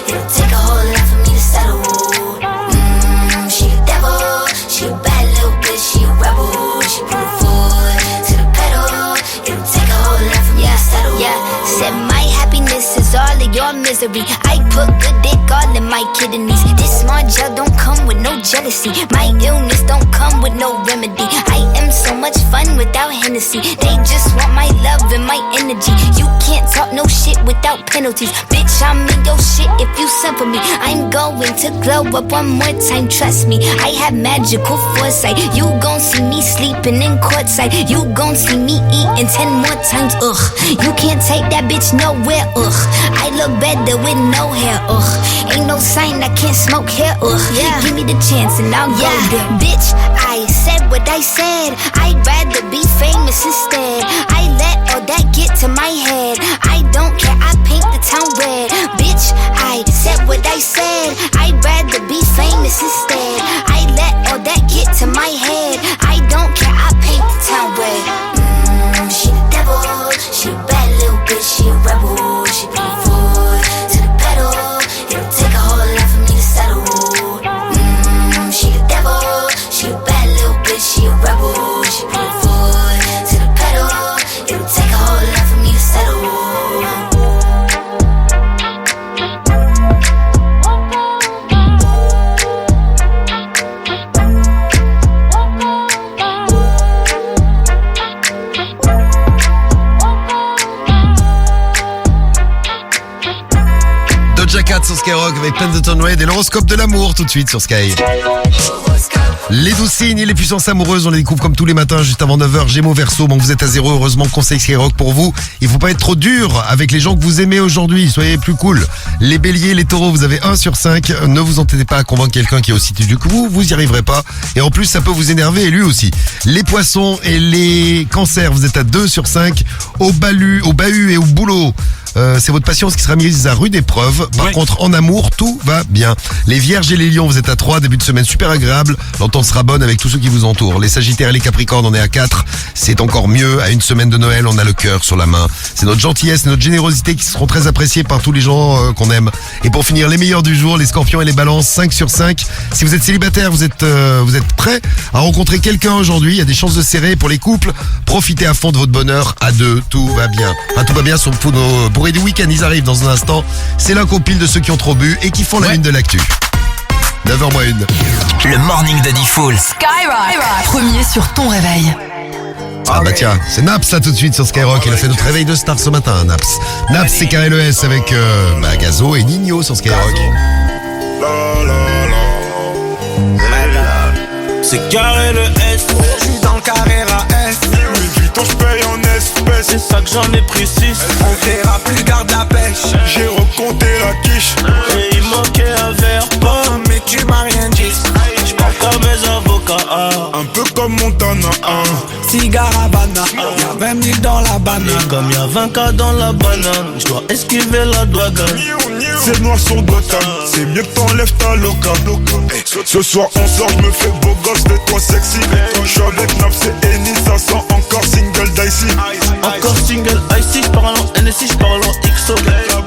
S16: It'll take a whole lot for me to settle. She the devil, she a bad little bitch, she a rebel. She put her foot to the pedal. It'll take a whole lot for me to settle. Yeah, said my happiness is all of your misery. I put good dick all in my kidneys. This small gel don't come with no jealousy. My illness don't come with no remedy. I am so much fun without Hennessy. They just want my love and my energy. You can't talk no shit without penalties. Bitch, I'm in your shit if you send for me. I'm going to glow up one more time, trust me. I have magical foresight. You gon' see me sleeping in courtside. You gon' see me eating 10 more times, ugh. You can't take that bitch nowhere, ugh. I look better with no hair, ugh. Ain't no sign I can't smoke hair, ugh. Yeah. Give me the chance and I'll go there. Bitch, I said what I said. I'd rather be famous instead. I let all that get to my head. I don't care, I paint the town red. Bitch, I said what I said. I'd rather be famous instead. I let all that get to my head. I don't care, I paint the town red. She the devil, she a bad little bitch, she a rebel. She put her foot to the pedal. It'll take a whole lot for me to settle. She the devil, she a bad little bitch, she a rebel. She put her foot to the pedal.
S3: 9h04 sur Skyrock avec Pendleton Red et l'horoscope de l'amour tout de suite sur Sky. Les 12 signes et les puissances amoureuses, on les découvre comme tous les matins juste avant 9h. Gémeaux, Verseau, bon vous êtes à 0, heureusement conseil Skyrock pour vous. Il faut pas être trop dur avec les gens que vous aimez aujourd'hui, soyez plus cool. Les béliers, les taureaux, vous avez 1 sur 5. Ne vous entendez pas à convaincre quelqu'un qui est aussi têtu que vous y arriverez pas. Et en plus ça peut vous énerver et lui aussi. Les poissons et les cancers, vous êtes à 2 sur 5. Au bahut et au boulot, c'est votre patience qui sera mise à rude épreuve. Par contre, en amour, tout va bien. Les vierges et les lions, vous êtes à 3. Début de semaine super agréable. L'entente sera bonne avec tous ceux qui vous entourent. Les sagittaires et les capricornes, on est à 4. C'est encore mieux. À une semaine de Noël, on a le cœur sur la main. C'est notre gentillesse, notre générosité qui seront très appréciées par tous les gens qu'on aime. Et pour finir, les meilleurs du jour, les scorpions et les balances, 5 sur 5. Si vous êtes célibataire, vous êtes prêt à rencontrer quelqu'un aujourd'hui. Il y a des chances de serrer pour les couples. Profitez à fond de votre bonheur à deux. Tout va bien. Enfin, tout va bien pour du week-end, ils arrivent dans un instant. C'est la compile de ceux qui ont trop bu et qui font la une de l'actu. 9h-1.
S2: Le morning de Diffoul.
S8: Skyrock, premier sur ton réveil.
S3: Ah bah tiens, c'est Naps là tout de suite sur Skyrock. Il a fait notre réveil de star ce matin, Naps. Naps, c'est Carré le S avec Gazo et Nino sur Skyrock.
S1: C'est Carré le S, je suis dans le Carrera S. Louis Vuitton, je paye en espèces. C'est ça que j'en ai pris 6. On verra plus, garde la pêche. J'ai recompté la quiche. Et il manquait un verre, pas, mais tu m'as rien dit. J'parle comme mes avocats, un peu comme Montana. Cigare Havana, y'a 20 000 dans la banane. Et comme y'a 20 cas dans la banane, j'dois esquiver la douane. C'est noir sur Gotham, c'est mieux que t'enlèves ta loca. Ce soir on sort, j'me fais beau gosse, fais-toi sexy. J'suis avec Naps et Eni, ça sent encore single dicey. Encore single icy, j'parle en NSI, j'parle en XO.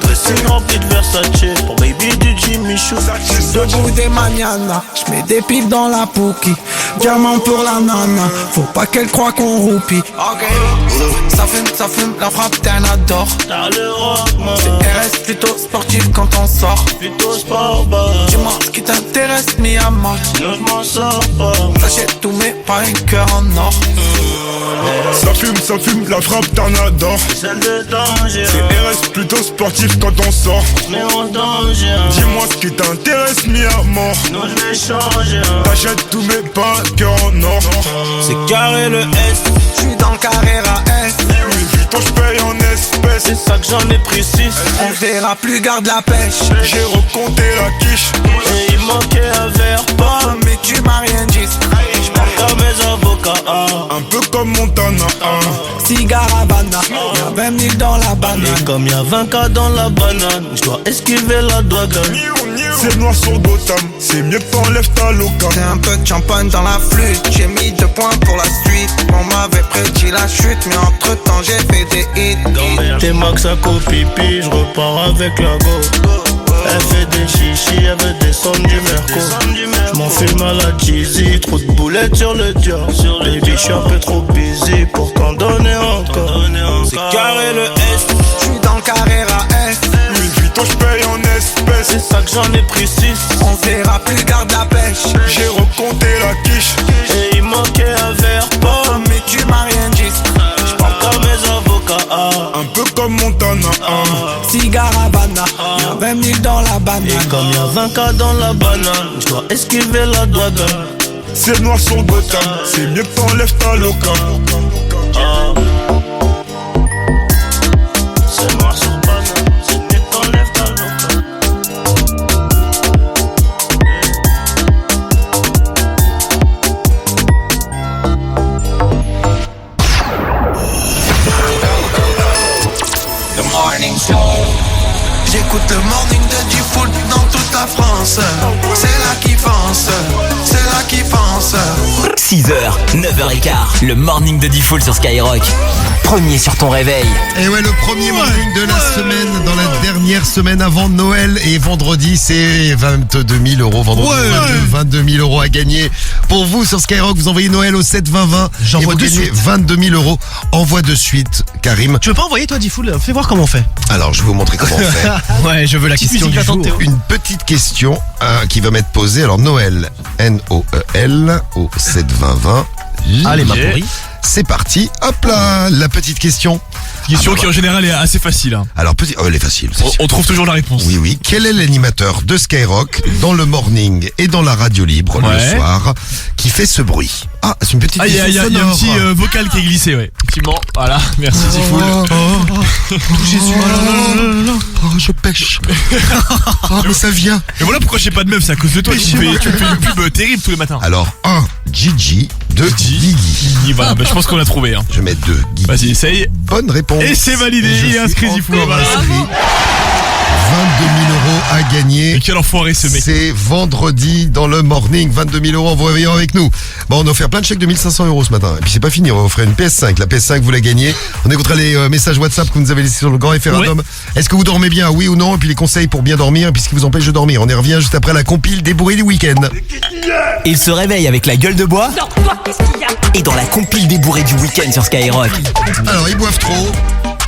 S1: Dressing rempli de Versace, pour baby du Jimmy Choo. J'suis debout des mañanas, j'mets des pipes dans la pouki. Diamant pour la nana, faut pas qu'elle croie qu'on roupie. Ça fume, la frappe t'en adore. C'est RS plutôt sportif quand on sort. Plutôt sport, dis-moi ce qui t'intéresse, mi à mort. Sinon j'm'en sors pas. J'achète tous mes paris, cœur en or. Ça fume, la frappe t'en adore. Celle de danger. C'est RS plutôt sportif quand on sort. Mais en danger. Dis-moi ce qui t'intéresse, mi à mort. Sinon j'vais changer. T'achètes tous mes paris, cœur en or. C'est Carré le S, j'suis dans le Carrera S. Louis Vuitton, j'paye en espèces. C'est ça que j'en ai pris 6. On verra plus, garde la pêche. J'ai recompté la quiche. Et il manquait un verre, pas, mais tu m'as rien dit. J'parle comme mes avocats, un peu comme Montana. Cigare Havana, y'a 20 000 dans la banane. Et comme y'a 20 cas dans la banane, j'dois esquiver la douane. C'est noir sur Gotham, c'est mieux que t'enlèves ta loca. C'est un peu de champagne dans la flûte, j'ai mis 2 points pour la suite. On m'avait prédit la chute, mais entre temps j'ai fait des hits. T'es max à copipi, j'repars avec la go. Elle fait des chichis, elle veut descendre du Merco. J'm'enfume à la cheesy, trop de boulettes sur le dior. Baby, j'suis un peu trop busy pour t'en donner encore. C'est Carré le S, j'suis dans le Carrera S. Louis Vuitton, j'paye en espèces. C'est ça que j'en ai pris 6. On verra plus, garde la pêche. J'ai recompté la quiche. Et il manquait un verre, pas, mais tu m'as rien dit. J'parle comme mes avocats, un peu comme Montana. Cigare Havana, y'a 20 000 dans la banane. Et comme y'a 20 cas dans la banane, j'dois esquiver la douane. C'est noir sur Gotham, c'est mieux que t'enlèves ta loca. C'est noir sur banane, c'est mieux que t'enlèves ta loca.
S11: Morning Show. J'écoute le morning de Diffoul dans toute la France. C'est là qui pense, c'est là qui pense.
S2: 6h, 9h15, le morning de Diffoul sur Skyrock. Premier sur ton réveil.
S3: Et ouais, le premier morning de la semaine, dans la dernière semaine avant Noël. Et vendredi, c'est 22 000 euros. Vendredi, 22 000 euros à gagner. Pour vous, sur Skyrock, vous envoyez Noël au 7 20 20. J'envoie de suite 22 000 euros. Envoie de suite, Karim.
S4: Tu veux pas envoyer, toi, Diffoul? Fais voir comment on fait.
S3: Alors, je vais vous montrer comment on fait.
S4: Ouais, je veux la question du jour.
S3: Une petite question qui va m'être posée. Alors, Noël, Noel, au 7 20 20.
S4: Ah, les mains pourries.
S3: C'est parti, hop là, la petite question.
S5: Question qui en général est assez facile. Hein.
S3: Alors, elle est facile.
S5: On trouve toujours la réponse.
S3: Oui. Quel est l'animateur de Skyrock dans le morning et dans la radio libre le soir qui fait ce bruit? Ah, c'est une petite question sonore.
S5: Il y a un petit vocal qui est glissé, ouais. Effectivement, voilà. Merci Tifoul.
S3: Jésus. Oh, je pêche. Oh, mais ça vient.
S5: Et voilà pourquoi j'ai pas de meuf, c'est à cause de toi. Tu me fais une pub terrible tous les matins.
S3: Alors, 1, Gigi, 2, Guigui.
S5: Voilà, je pense qu'on a trouvé. Hein.
S3: Je vais mettre 2, Guigui.
S5: Vas-y, essaye.
S3: Bonne réponse.
S5: Et c'est validé, il est inscrit Tifoul.
S3: 22 000 € à gagner.
S5: Et quel enfoiré ce mec.
S3: C'est vendredi dans le morning. 22 000 € en vous réveillant avec nous. Bon, on a offert plein de chèques de 1 500 € ce matin. Et puis c'est pas fini, on va offrir une PS5. La PS5, vous la gagnez. On écoutera les messages WhatsApp que vous nous avez laissés sur le grand référendum. Ouais. Est-ce que vous dormez bien, oui ou non? Et puis les conseils pour bien dormir, et puis ce qui vous empêche de dormir. On y revient juste après la compile des bourrés du week-end.
S2: Il se réveille avec la gueule de bois. Et dans la compile des bourrés du week-end sur Skyrock.
S3: Alors, ils boivent trop.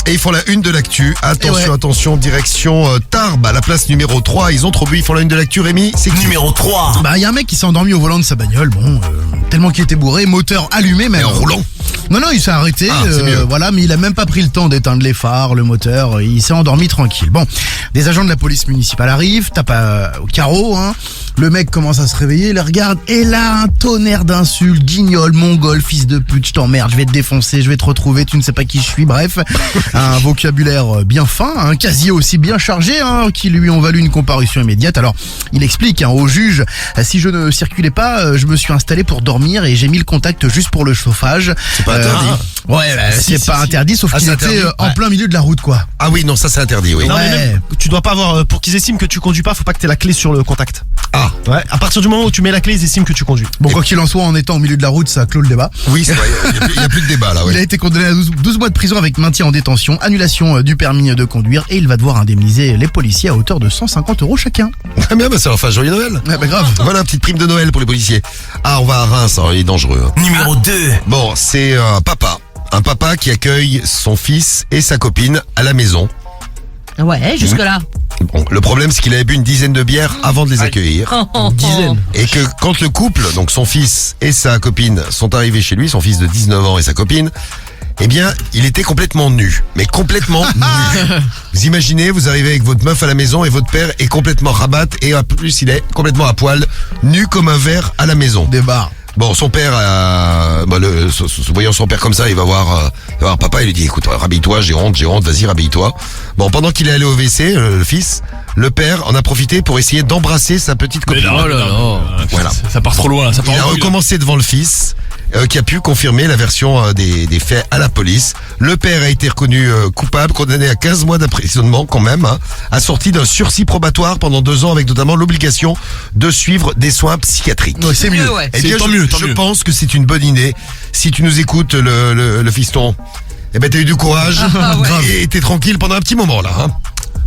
S3: Et ils font la une de l'actu. Attention, direction Tarbes, à la place numéro 3. Ils ont trop bu, ils font la une de l'actu. Rémi, c'est
S2: numéro 3.
S4: Bah, il y a un mec qui s'est endormi au volant de sa bagnole. Bon, tellement qu'il était bourré, moteur allumé même.
S3: Et en roulant.
S4: Non, il s'est arrêté. Voilà, mais il a même pas pris le temps d'éteindre les phares, le moteur. Il s'est endormi tranquille. Bon, des agents de la police municipale arrivent, tapent au carreau, hein. Le mec commence à se réveiller, il regarde, et là, un tonnerre d'insultes, guignol, mongol, fils de pute, je t'emmerde, je vais te défoncer, je vais te retrouver, tu ne sais pas qui je suis, bref. Un vocabulaire bien fin, un casier aussi bien chargé, hein, qui lui ont valu une comparution immédiate. Alors, il explique au juge, si je ne circulais pas, je me suis installé pour dormir et j'ai mis le contact juste pour le chauffage.
S3: C'est pas interdit.
S4: C'est pas interdit, sauf qu'il était en plein milieu de la route, quoi.
S3: Ah oui, non, ça c'est interdit, oui.
S7: Non, mais même, tu dois pas avoir, pour qu'ils estiment que tu conduis pas, faut pas que t'aies la clé sur le contact.
S3: Ah.
S7: Ouais, à partir du moment où tu mets la clé, ils estiment que tu conduis.
S4: Bon, quoi qu'il en soit, en étant au milieu de la route, ça clôt le débat.
S3: Oui, c'est vrai, il n'y a plus de débat là.
S4: Il a été condamné à 12 mois de prison avec maintien en détention, annulation du permis de conduire, et il va devoir indemniser les policiers à hauteur de 150 € chacun.
S3: Ah bien, ça leur fait un joyeux Noël.
S4: Ah bah grave.
S3: Voilà, petite prime de Noël pour les policiers. Ah, on va à Reims, il est dangereux. Hein.
S2: Numéro 2.
S3: Bon, c'est un papa qui accueille son fils et sa copine à la maison.
S9: Ouais, jusque-là.
S3: Bon, le problème, c'est qu'il avait bu une dizaine de bières avant de les accueillir.
S9: Une dizaine.
S3: Et que quand le couple, donc son fils et sa copine, sont arrivés chez lui, son fils de 19 ans et sa copine, eh bien, il était complètement nu. Mais complètement nu. Vous imaginez, vous arrivez avec votre meuf à la maison et votre père est complètement rabat et en plus, il est complètement à poil, nu comme un verre à la maison.
S4: Des barres.
S3: Bon, son père, voyant son père comme ça, il va voir papa, il lui dit, écoute, rhabille-toi, j'ai honte, vas-y, rhabille-toi. Bon, pendant qu'il est allé au WC, le fils, le père en a profité pour essayer d'embrasser sa petite copine.
S5: Voilà. Ça part trop loin, là.
S3: Il a recommencé devant le fils, qui a pu confirmer la version des faits à la police. Le père a été reconnu coupable, condamné à 15 mois d'emprisonnement quand même, hein, assorti d'un sursis probatoire pendant 2 ans avec notamment l'obligation de suivre des soins psychiatriques.
S4: Ouais, c'est mieux.
S3: Eh bien, je pense que c'est une bonne idée. Si tu nous écoutes, le fiston, eh ben t'as eu du courage et t'es tranquille pendant un petit moment là. Hein.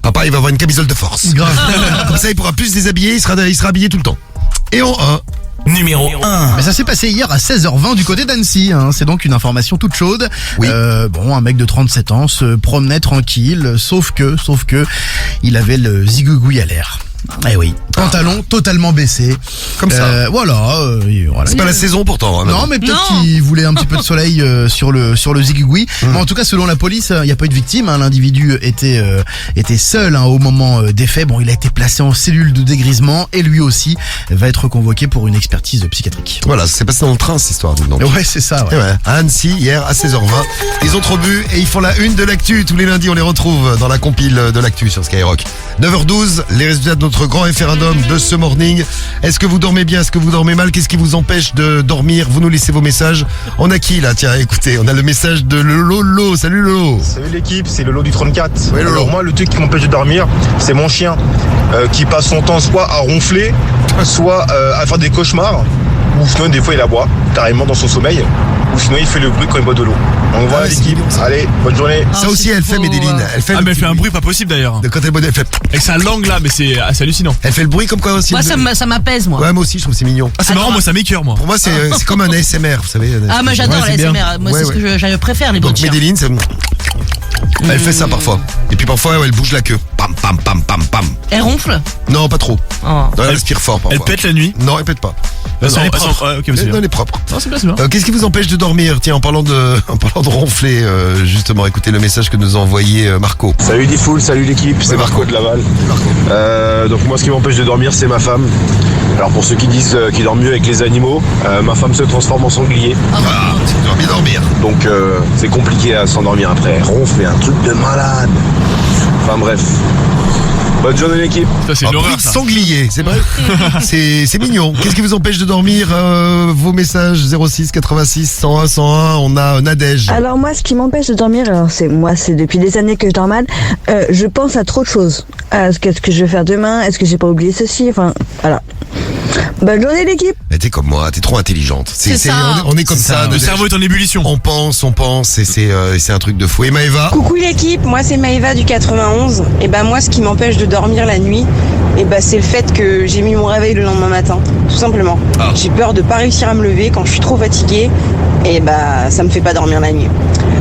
S3: Papa, il va avoir une camisole de force. Comme ça, il pourra plus se déshabiller, il sera habillé tout le temps. Et en 1.
S2: Numéro 1.
S4: Mais ça s'est passé hier à 16h20 du côté d'Annecy, hein. C'est donc une information toute chaude.
S3: Oui.
S4: Un mec de 37 ans se promenait tranquille, sauf que il avait le zigouigoui à l'air. Eh oui, pantalon totalement baissé.
S3: Comme ça.
S4: Voilà.
S3: C'est pas la saison pourtant. Hein,
S4: non, mais peut-être qu'il voulait un petit peu de soleil sur le zigouigoui. Mais en tout cas, selon la police, il n'y a pas eu de victime. Hein. L'individu était seul au moment des faits. Bon, il a été placé en cellule de dégrisement et lui aussi va être convoqué pour une expertise psychiatrique.
S3: Voilà, ça s'est passé dans le train cette histoire. Donc.
S4: Ouais, c'est ça. Ouais.
S3: À Annecy, hier à 16h20. Ils ont trop bu et ils font la une de l'actu. Tous les lundis, on les retrouve dans la compile de l'actu sur Skyrock. 9h12, les résultats de notre grand référendum de ce morning. Est-ce que vous dormez bien? Est-ce que vous dormez mal? Qu'est-ce qui vous empêche de dormir? Vous nous laissez vos messages. On a qui là? Tiens, écoutez, on a le message de Lolo. Salut Lolo.
S15: Salut l'équipe, c'est Lolo du 34.
S3: Oui, Lolo.
S15: Alors moi, le truc qui m'empêche de dormir, c'est mon chien qui passe son temps soit à ronfler, soit à faire des cauchemars, ou sinon des fois il aboie carrément dans son sommeil, ou sinon il fait le bruit quand il boit de l'eau. Donc voilà l'équipe, allez, bonne journée.
S3: Ça aussi elle fait Médéline.
S5: Elle fait un bruit pas possible d'ailleurs.
S3: Quand elle boit, elle fait...
S5: Avec sa langue là, mais c'est assez hallucinant.
S3: Elle fait le bruit comme quoi aussi.
S9: Moi ça m'apaise moi.
S3: Ouais, moi aussi je trouve que c'est mignon.
S5: Ah c'est marrant, moi ça m'écoeure moi.
S3: Pour moi c'est comme un ASMR, vous savez.
S9: Ah moi j'adore les ASMR, moi c'est ce que je préfère les bruits de chien.
S3: Donc Médéline, elle fait ça parfois. Et puis parfois elle bouge la queue. Pam pam pam pam pam.
S9: Elle ronfle?
S3: Non, pas trop. Non, elle respire fort parfois.
S5: Elle pète la nuit?
S3: Non, elle pète pas.
S5: Elle est propre. Ok, c'est bien.
S3: Elle est propre.
S5: Non, c'est bien, c'est bien.
S3: Qu'est-ce qui vous empêche de dormir? Tiens, en parlant de ronfler, justement, écoutez le message que nous a envoyé Marco.
S15: Salut Diffoul, salut l'équipe, c'est Marco de Laval. Donc moi, ce qui m'empêche de dormir, c'est ma femme. Alors pour ceux qui disent qu'ils dorment mieux avec les animaux, ma femme se transforme en sanglier.
S3: Tu dois bien dormir.
S15: Donc c'est compliqué à s'endormir après. Elle ronfle, un truc de malade. Enfin bref. Bonne journée l'équipe.
S5: C'est une horreur, ça.
S3: Sanglier, c'est vrai. c'est mignon. Qu'est-ce qui vous empêche de dormir? Vos messages 06 86 101 101. On a Nadège.
S17: Alors moi, ce qui m'empêche de dormir, c'est depuis des années que je dors mal. Je pense à trop de choses. Qu'est-ce que je vais faire demain? Est-ce que j'ai pas oublié ceci? Enfin, voilà. Bonne journée l'équipe.
S3: Mais t'es comme moi, t'es trop intelligente. On est comme ça.
S5: Le cerveau est en ébullition.
S3: On pense, et c'est un truc de fou. Et Maëva?
S18: Coucou l'équipe, moi c'est Maëva du 91. Et ben moi, ce qui m'empêche de dormir la nuit, c'est le fait que j'ai mis mon réveil le lendemain matin, tout simplement. J'ai peur de pas réussir à me lever quand je suis trop fatiguée. Et ça me fait pas dormir la nuit.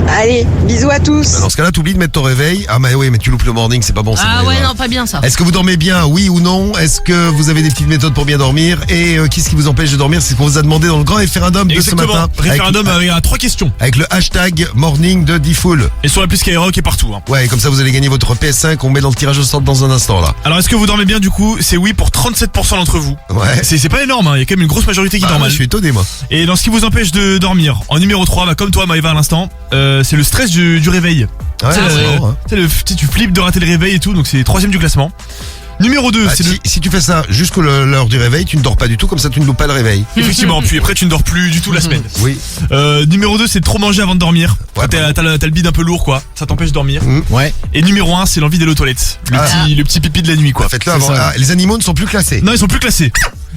S18: Allez, bisous à tous.
S3: Dans ce cas-là, t'oublies de mettre ton réveil. Ah mais oui, mais tu loupes le morning, c'est pas bon.
S9: Ah ouais, non, pas bien ça.
S3: Est-ce que vous dormez bien, oui ou non? Est-ce que vous avez des petites méthodes pour bien dormir? Et qu'est-ce qui vous empêche de dormir? C'est ce qu'on vous a demandé dans le grand référendum de ce matin.
S5: Référendum avec 3 questions.
S3: Avec le hashtag morning de Diffoul.
S5: Et sur l'appli Skyrock et partout.
S3: Ouais, comme ça vous allez gagner votre PS5. On met dans le tirage au sort dans un instant là.
S5: Alors est-ce que vous dormez bien du coup? C'est oui pour 37% d'entre vous.
S3: Ouais.
S5: C'est pas énorme, il y a quand même une grosse majorité qui dort mal.
S3: Je suis étonné moi.
S5: Et dans ce qui vous empêche de dormir, en numéro 3, comme toi Maëva à l'instant, c'est le stress du réveil.
S3: Ouais,
S5: tu flippes de rater le réveil et tout, donc c'est 3ème du classement. Numéro 2,
S3: si tu fais ça jusqu'à l'heure du réveil, tu ne dors pas du tout, comme ça tu ne loupes pas le réveil.
S5: Effectivement, puis après tu ne dors plus du tout la semaine.
S3: Oui.
S5: Numéro 2, c'est de trop manger avant de dormir. Ouais, t'as le bide un peu lourd quoi, ça t'empêche de dormir.
S3: Ouais.
S5: Et numéro 1, c'est l'envie d'aller aux toilettes. Le petit pipi de la nuit quoi.
S3: Faites-le avant. Les animaux ne sont plus classés.
S5: Non, ils sont plus classés.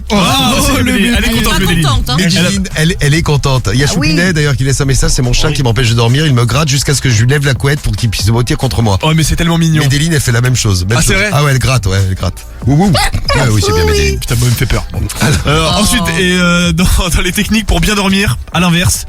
S5: Elle est contente,
S3: Médiline, elle est contente. Il y a Choupinet d'ailleurs qui laisse un message, c'est mon chat qui m'empêche de dormir, il me gratte jusqu'à ce que je lui lève la couette pour qu'il puisse se rôtir contre moi.
S5: Oh mais c'est tellement mignon.
S3: Médiline, elle fait la même chose.
S5: C'est vrai?
S3: Ah ouais, elle gratte, Ouh. Ah oui, c'est bien Médiline.
S5: Putain, moi, elle me fait peur. Ensuite, dans les techniques pour bien dormir, à l'inverse.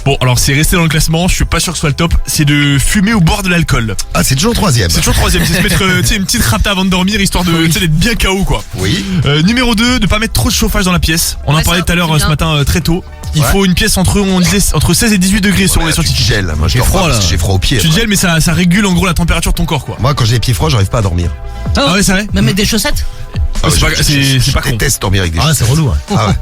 S5: Bon, alors c'est resté dans le classement, je suis pas sûr que ce soit le top, c'est de fumer ou boire de l'alcool.
S3: Ah, c'est toujours 3ème.
S5: C'est toujours 3ème, c'est se mettre une petite rapta avant de dormir, histoire d'être bien KO quoi.
S3: Oui.
S5: Numéro 2, de pas mettre trop de chauffage dans la pièce. On en parlait tout à l'heure ce matin très tôt. Il faut une pièce entre 16 et 18 degrés selon les scientifiques.
S3: Tu gèles, moi j'ai froid là. J'ai froid aux pieds.
S5: Tu gèles mais ça régule en gros la température de ton corps quoi.
S3: Moi quand j'ai les pieds froids, j'arrive pas à dormir.
S5: Ah ouais, c'est vrai.
S9: Même mettre des chaussettes?
S5: C'est pas con.
S3: Je déteste dormir avec des
S4: chaussettes. C'est relou.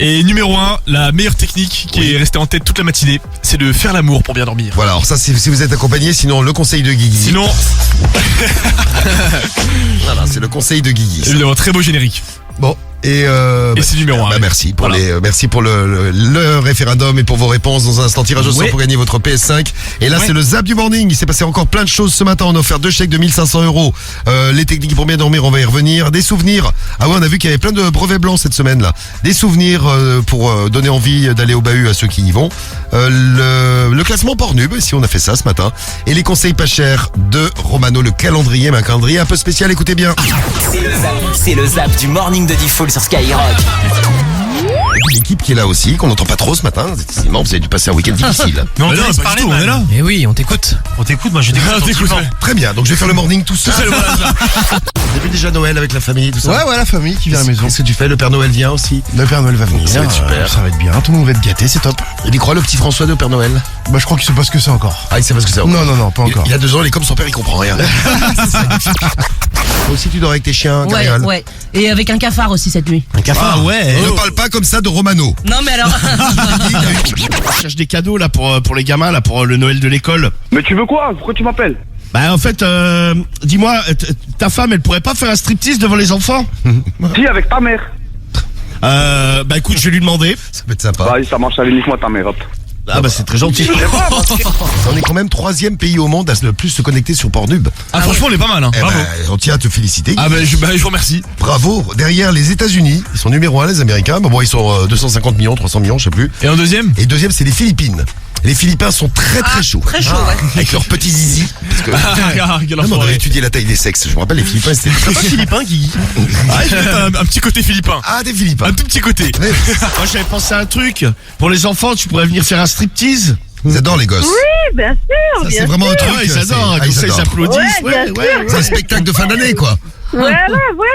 S5: Et numéro 1, la meilleure technique qui est restée en tête toute la matinée, c'est de faire l'amour pour bien dormir.
S3: Voilà, alors ça si vous êtes accompagné, sinon le conseil de Guigui.
S5: Sinon
S3: voilà, c'est le conseil de Guigui.
S5: Le très beau générique.
S3: Bon. Et
S5: c'est numéro 1.
S3: Merci pour merci pour le référendum et pour vos réponses. Dans un instant, tirage au sort pour gagner votre PS5. Et là, c'est le Zap du morning. Il s'est passé encore plein de choses ce matin. On a offert 2 chèques de 1500 €. Les techniques pour bien dormir, on va y revenir. Des souvenirs. Ah ouais, on a vu qu'il y avait plein de brevets blancs cette semaine là. Des souvenirs pour donner envie d'aller au bahut à ceux qui y vont. Le classement Pornhub, si on a fait ça ce matin. Et les conseils pas chers de Romano, le calendrier, un calendrier un peu spécial. Écoutez bien.
S2: C'est le Zap du morning de Diffoul sur Skyrock.
S3: Et puis l'équipe qui est là aussi, qu'on n'entend pas trop ce matin. Décidément, vous avez dû passer un week-end difficile.
S5: Mais non, pas du tout, on est là.
S13: Et oui, on t'écoute.
S6: On t'écoute, moi je t'écoute.
S3: Très bien, donc je vais faire le morning tout seul. Vous avez vu déjà Noël avec la famille, tout ça?
S4: Ouais, la famille qui vient à la maison.
S3: Qu'est-ce que tu fais? Le Père Noël vient aussi?
S4: Le Père Noël va venir.
S3: Ça va être super.
S4: Ça va être bien, tout le monde va être gâté, c'est top.
S3: Il y croit le petit François de Père Noël?
S4: Bah je crois qu'il sait pas ce que c'est encore.
S3: Ah, il sait pas ce que c'est encore?
S4: Non, pas encore.
S3: Il y a 2 ans, il est comme son père, il comprend rien. Aussi tu dors avec tes chiens, Cariole?
S9: Ouais. Et avec un cafard aussi cette nuit.
S3: Un cafard? Ah ouais. Ne parle pas comme ça de Romano.
S9: Non mais alors.
S7: Je cherche des cadeaux là pour les gamins là pour le Noël de l'école.
S10: Mais tu veux quoi? Pourquoi tu m'appelles?
S7: Bah en fait, dis-moi, ta femme elle pourrait pas faire un striptease devant les enfants?
S10: Si, avec ta mère.
S7: Bah écoute, je vais lui demander.
S3: Ça peut être sympa.
S10: Bah ça marche, allez, nique-moi ta mère, hop.
S7: Ah bah c'est très gentil.
S3: On est quand même 3ème pays au monde à le plus se connecter sur Pornhub.
S5: Ah franchement on est pas mal bravo.
S3: On tient à te féliciter.
S5: Ah bah je vous remercie.
S3: Bravo. Derrière les États-Unis, ils sont numéro 1 les Américains. Bon ils sont 250 millions, 300 millions, je sais plus.
S5: Et en deuxième?
S3: Et deuxième c'est les Philippines. Les Philippins sont très chauds.
S9: Très chauds, ouais.
S3: Avec leurs petits zizi. Parce que on avait étudié la taille des sexes. Je me rappelle les Philippins c'était
S7: pas philippin qui.
S5: Un petit côté philippin.
S3: Ah des Philippins.
S5: Un tout petit côté.
S7: Moi j'avais pensé à un truc. Pour les enfants, tu pourrais venir faire un striptease.
S3: Ils adorent les gosses.
S14: Oui, bien sûr,
S3: Ça,
S14: bien
S3: c'est vraiment un
S14: sûr.
S3: truc.
S7: Ils adorent,
S3: c'est-
S7: comme ça ils
S3: adorent.
S7: s'applaudissent.
S14: Ouais, bien sûr.
S3: C'est un spectacle de fin d'année, quoi.
S14: Ouais,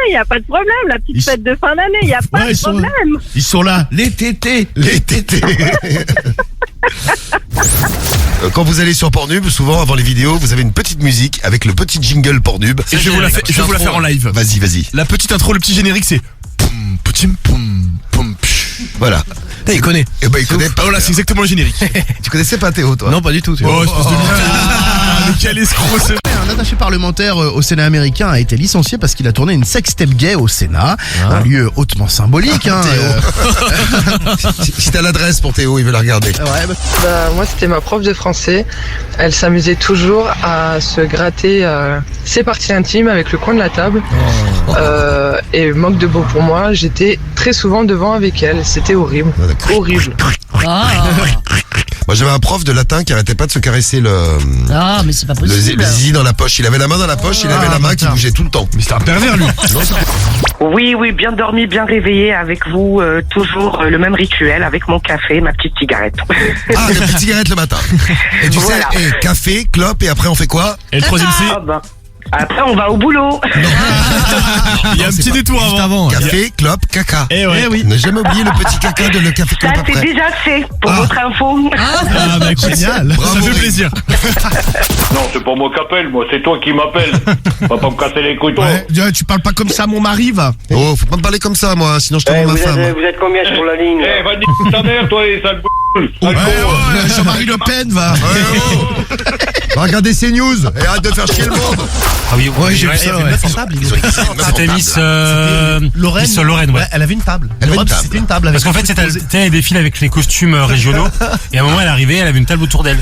S14: il n'y a pas de problème. La petite fête de fin d'année, il n'y a pas de problème.
S7: Ils sont là, les tétés.
S3: Les tétés. Quand vous allez sur Pornhub, souvent avant les vidéos, vous avez une petite musique avec le petit jingle Pornhub.
S5: Et je vais vous la faire en live.
S3: Vas-y.
S5: La petite intro, le petit générique, c'est poum, poum, poum, poum, psh.
S3: Voilà.
S5: Il connaît.
S3: Eh ben, il connaît pas.
S5: Voilà, c'est exactement le générique.
S3: Tu connaissais pas Théo, toi?
S4: Non, pas du tout.
S5: Oh, espèce de mais quel escroc, c'est.
S4: Un attaché parlementaire au Sénat américain a été licencié parce qu'il a tourné une sextape gay au Sénat, un lieu hautement symbolique.
S3: Si t'as l'adresse pour Théo, il veut la regarder.
S19: Moi, c'était ma prof de français. Elle s'amusait toujours à se gratter ses parties intimes avec le coin de la table. Et manque de beau pour moi, j'étais très souvent devant avec elle. C'était horrible. Horrible.
S3: Moi, j'avais un prof de latin qui arrêtait pas de se caresser le
S9: mais c'est pas
S3: le
S9: possible.
S3: zizi dans la poche. Il avait la main dans la poche, il avait la main qui bougeait tout le temps.
S5: Mais c'était un pervers, lui.
S20: Oui, bien dormi, bien réveillé avec vous, toujours le même rituel avec mon café, ma petite cigarette.
S3: Ah, la petite cigarette le matin. Et tu sais, café, clope, et après on fait quoi?
S5: Et le troisième C?
S20: Après, on va au boulot.
S5: Il y a un petit détour avant.
S3: Café, clope, caca.
S5: Eh oui.
S3: Ne jamais oublier le petit caca de le café
S20: Ça,
S3: clope
S20: c'est
S3: après.
S20: déjà fait pour votre info.
S5: Ah, bah écoute,
S4: Génial.
S5: ça fait plaisir.
S12: Non, c'est pas moi qui appelle, moi, c'est toi qui m'appelles. Va pas me casser les couilles, toi.
S7: Ouais, tu parles pas comme ça à mon mari, va.
S3: Oh, faut pas me parler comme ça, moi, sinon je tombe ma femme.
S20: Vous êtes combien sur la ligne
S12: Eh, va dire ta mère, toi, les sales
S7: Jean-Marie Le Pen, va.
S3: Va regarder CNews et arrête de faire chier le monde.
S6: Ah oui,
S7: j'ai vu ça.
S6: C'était Miss
S4: Lorraine.
S6: Miss Lorraine, ouais.
S4: Elle avait une table.
S3: Elle avait une table.
S4: C'était une table.
S6: Parce qu'en fait, c'était des défilés avec les costumes régionaux. Et à un moment, elle arrivait, elle avait une table autour d'elle.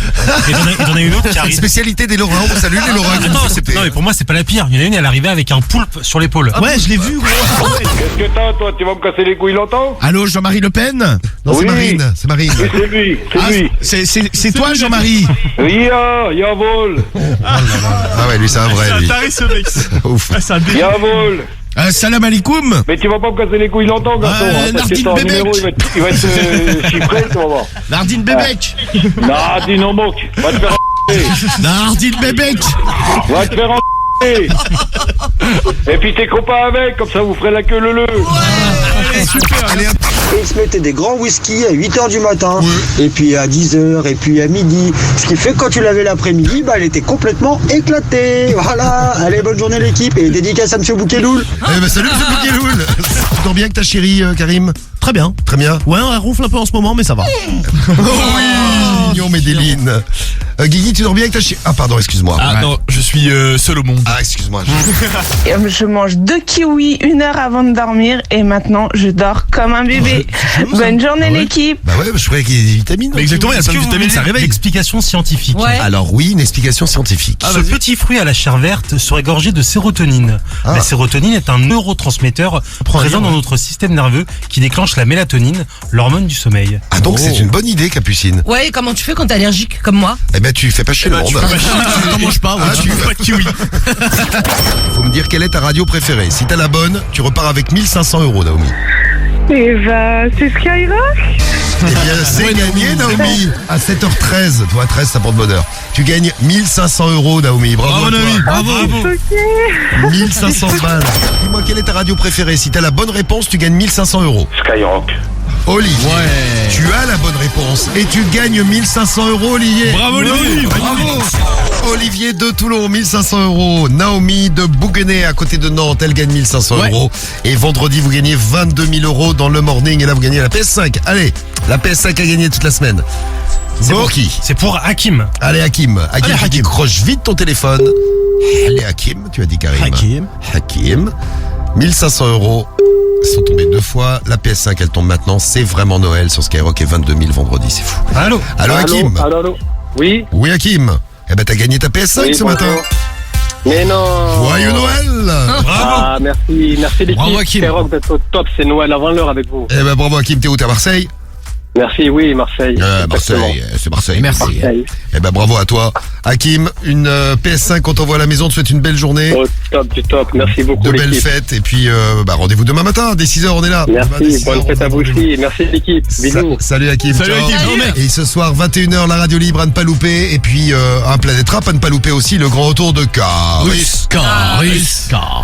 S6: Et t'en as une autre qui arrive.
S3: Spécialité des Lorrains. On salue les Lorrains.
S6: Non, mais pour moi, c'est pas la pire. Il y en a une, elle arrivait avec un poulpe sur l'épaule.
S4: Ouais, je l'ai vu, gros.
S12: Qu'est-ce que t'as, toi? Tu vas me casser les couilles longtemps?
S7: Allô, Jean-Marie Le Pen?
S3: Non, c'est
S12: Oui.
S3: Marine. C'est Marine.
S12: Oui, c'est lui, c'est lui.
S7: C'est toi, Jean-Marie?
S12: Yavol.
S3: Ah ouais, lui c'est un vrai. Lui.
S5: Taré, ce mec.
S3: Ouf.
S12: Yavol.
S7: Salam alaikum.
S12: Mais tu vas pas me casser les couilles longtemps, garçon. Parce que
S7: Nardine
S12: ton
S7: Bébek.
S12: numéro, il va être chiffré, tu vas voir.
S7: Nardine Bébek.
S12: Nardine en moque. Va te faire
S7: Nardine Bébek.
S12: Va te faire Et puis t'es copains avec, comme ça vous ferez la queue leu.
S3: Allez, hop.
S21: Et il se mettait des grands whisky à 8h du matin, et puis à 10h, et puis à midi. Ce qui fait que quand tu l'avais l'après-midi, elle était complètement éclatée. Voilà, allez, bonne journée l'équipe, et dédicace à monsieur Bouqueloul.
S3: Eh ben, salut monsieur Bouqueloul. Tu dors bien avec ta chérie, Karim?
S4: Très bien.
S3: Très bien.
S4: Ouais, elle ronfle un peu en ce moment, mais ça va.
S3: Mignon, Médéline. Guigui, tu dors bien avec ta chérie? Ah, pardon, excuse-moi.
S5: Ah non, je suis seul au monde.
S3: Ah, excuse-moi.
S18: Je mange 2 kiwis 1 heure avant de dormir et maintenant je dors comme un bébé. Bonne journée l'équipe.
S3: Bah ouais, je croyais qu'il y a des vitamines.
S5: Mais exactement, il y a plein de vitamines, ça réveille.
S6: Explication scientifique.
S9: Ouais.
S3: Alors oui, une explication scientifique.
S6: Ce petit fruit à la chair verte serait gorgé de sérotonine. La sérotonine est un neurotransmetteur présent dans notre système nerveux qui déclenche la mélatonine, l'hormone du sommeil.
S3: Ah donc c'est une bonne idée, Capucine.
S9: Ouais, comment tu fais quand t'es allergique comme moi?
S3: Eh ben tu fais pas chier le monde.
S4: Tu t'en manges pas, ouais.
S3: Ah, tu fais pas de kiwi. Faut me dire quelle est ta radio préférée. Si t'as la bonne, tu repars avec 1500 €, Naomi.
S14: Et c'est Skyrock.
S3: Eh bien, c'est gagné, Naomi. À 7h13, toi, 13, ça porte bonheur. Tu gagnes 1500 €, Naomi. Bravo,
S5: Naomi. Bravo.
S3: 1500 balles. Dis-moi, quelle est ta radio préférée? Si t'as la bonne réponse, tu gagnes 1500 €.
S12: Skyrock.
S3: Olivier, tu as la bonne réponse et tu gagnes 1500 €, Olivier.
S5: Bravo, Olivier.
S3: Bravo. Olivier de Toulon, 1500 €. Naomi de Bouguenais, à côté de Nantes, elle gagne 1500 €. Et vendredi, vous gagnez 22 000 € dans le morning. Et là, vous gagnez la PS5. Allez, la PS5 a gagné toute la semaine. C'est pour qui?
S6: C'est pour Hakim.
S3: Allez, Hakim. Hakim, tu décroches vite ton téléphone. Allez, Hakim, tu as dit Karim. Hakim. 1500 € sont tombés 2 fois. La PS5, elle tombe maintenant. C'est vraiment Noël sur Skyrock et 22 000 vendredi. C'est fou.
S6: Allô,
S3: Hakim.
S12: Allô. Oui.
S3: Oui, Hakim. Eh ben, t'as gagné ta PS5 ce matin.
S12: Mais non.
S3: Joyeux Noël.
S12: Ah, merci l'équipe.
S5: Bravo, Hakim.
S12: Skyrock d'être au top, c'est Noël avant l'heure avec vous.
S3: Eh ben, bravo, Hakim. T'es où? T'es à Marseille?
S16: Merci, oui, Marseille.
S3: Marseille, c'est Marseille.
S4: Merci.
S16: Marseille.
S3: Eh ben bravo à toi. Hakim, une PS5 qu'on t'envoie à la maison, te souhaite une belle journée.
S16: Oh, top, du top. Merci beaucoup,
S3: De belles
S16: l'équipe.
S3: fêtes et puis rendez-vous demain matin, dès 6h on est là. Demain, dès
S16: Merci,
S3: 6
S16: bonne
S3: heures,
S16: fête
S3: on
S16: à vous
S3: rendez-vous.
S16: aussi. Merci, l'équipe. Bisous.
S3: Salut Hakim.
S5: Salut
S3: ciao.
S5: Hakim, bon mec.
S3: Et ce soir 21h la radio libre à ne pas louper et puis un Planète Rap à ne pas louper aussi le grand retour de Caris.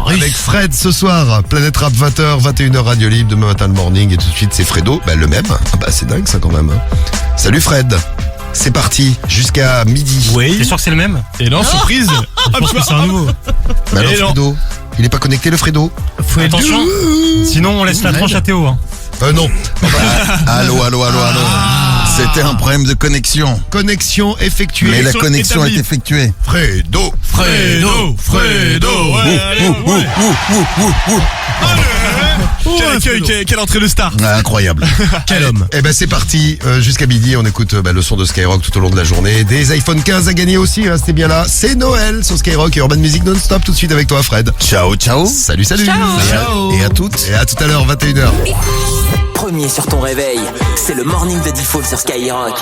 S3: Avec Fred ce soir, Planète Rap 20h, 21h radio libre, demain matin le morning et tout de suite c'est Fredo, le même. C'est dingue ça quand même. Salut Fred. C'est parti jusqu'à midi.
S5: Oui.
S6: T'es sûr que c'est le même?
S5: Et non, surprise.
S6: Je pense que c'est un nouveau.
S3: Alors
S5: Et non.
S3: Fredo, il est pas connecté le Fredo?
S6: Attention, sinon on laisse la tranche à Théo. Hein.
S3: Non.
S22: Allô. C'était un problème de connexion.
S3: Connexion effectuée.
S22: Mais la connexion est
S5: établie.
S22: effectuée.
S3: Fredo.
S5: Quel accueil, quelle entrée de star.
S22: Ah, incroyable.
S3: Quel homme. Eh ben c'est parti, jusqu'à midi on écoute le son de Skyrock tout au long de la journée. Des iPhone 15 à gagner aussi, restez bien là. C'est Noël sur Skyrock et Urban Music non-stop tout de suite avec toi Fred.
S22: Ciao.
S3: Salut.
S22: Ciao. Et à toutes.
S3: Et à tout à l'heure 21h.
S2: Premier sur ton réveil, c'est le morning de Default sur Skyrock.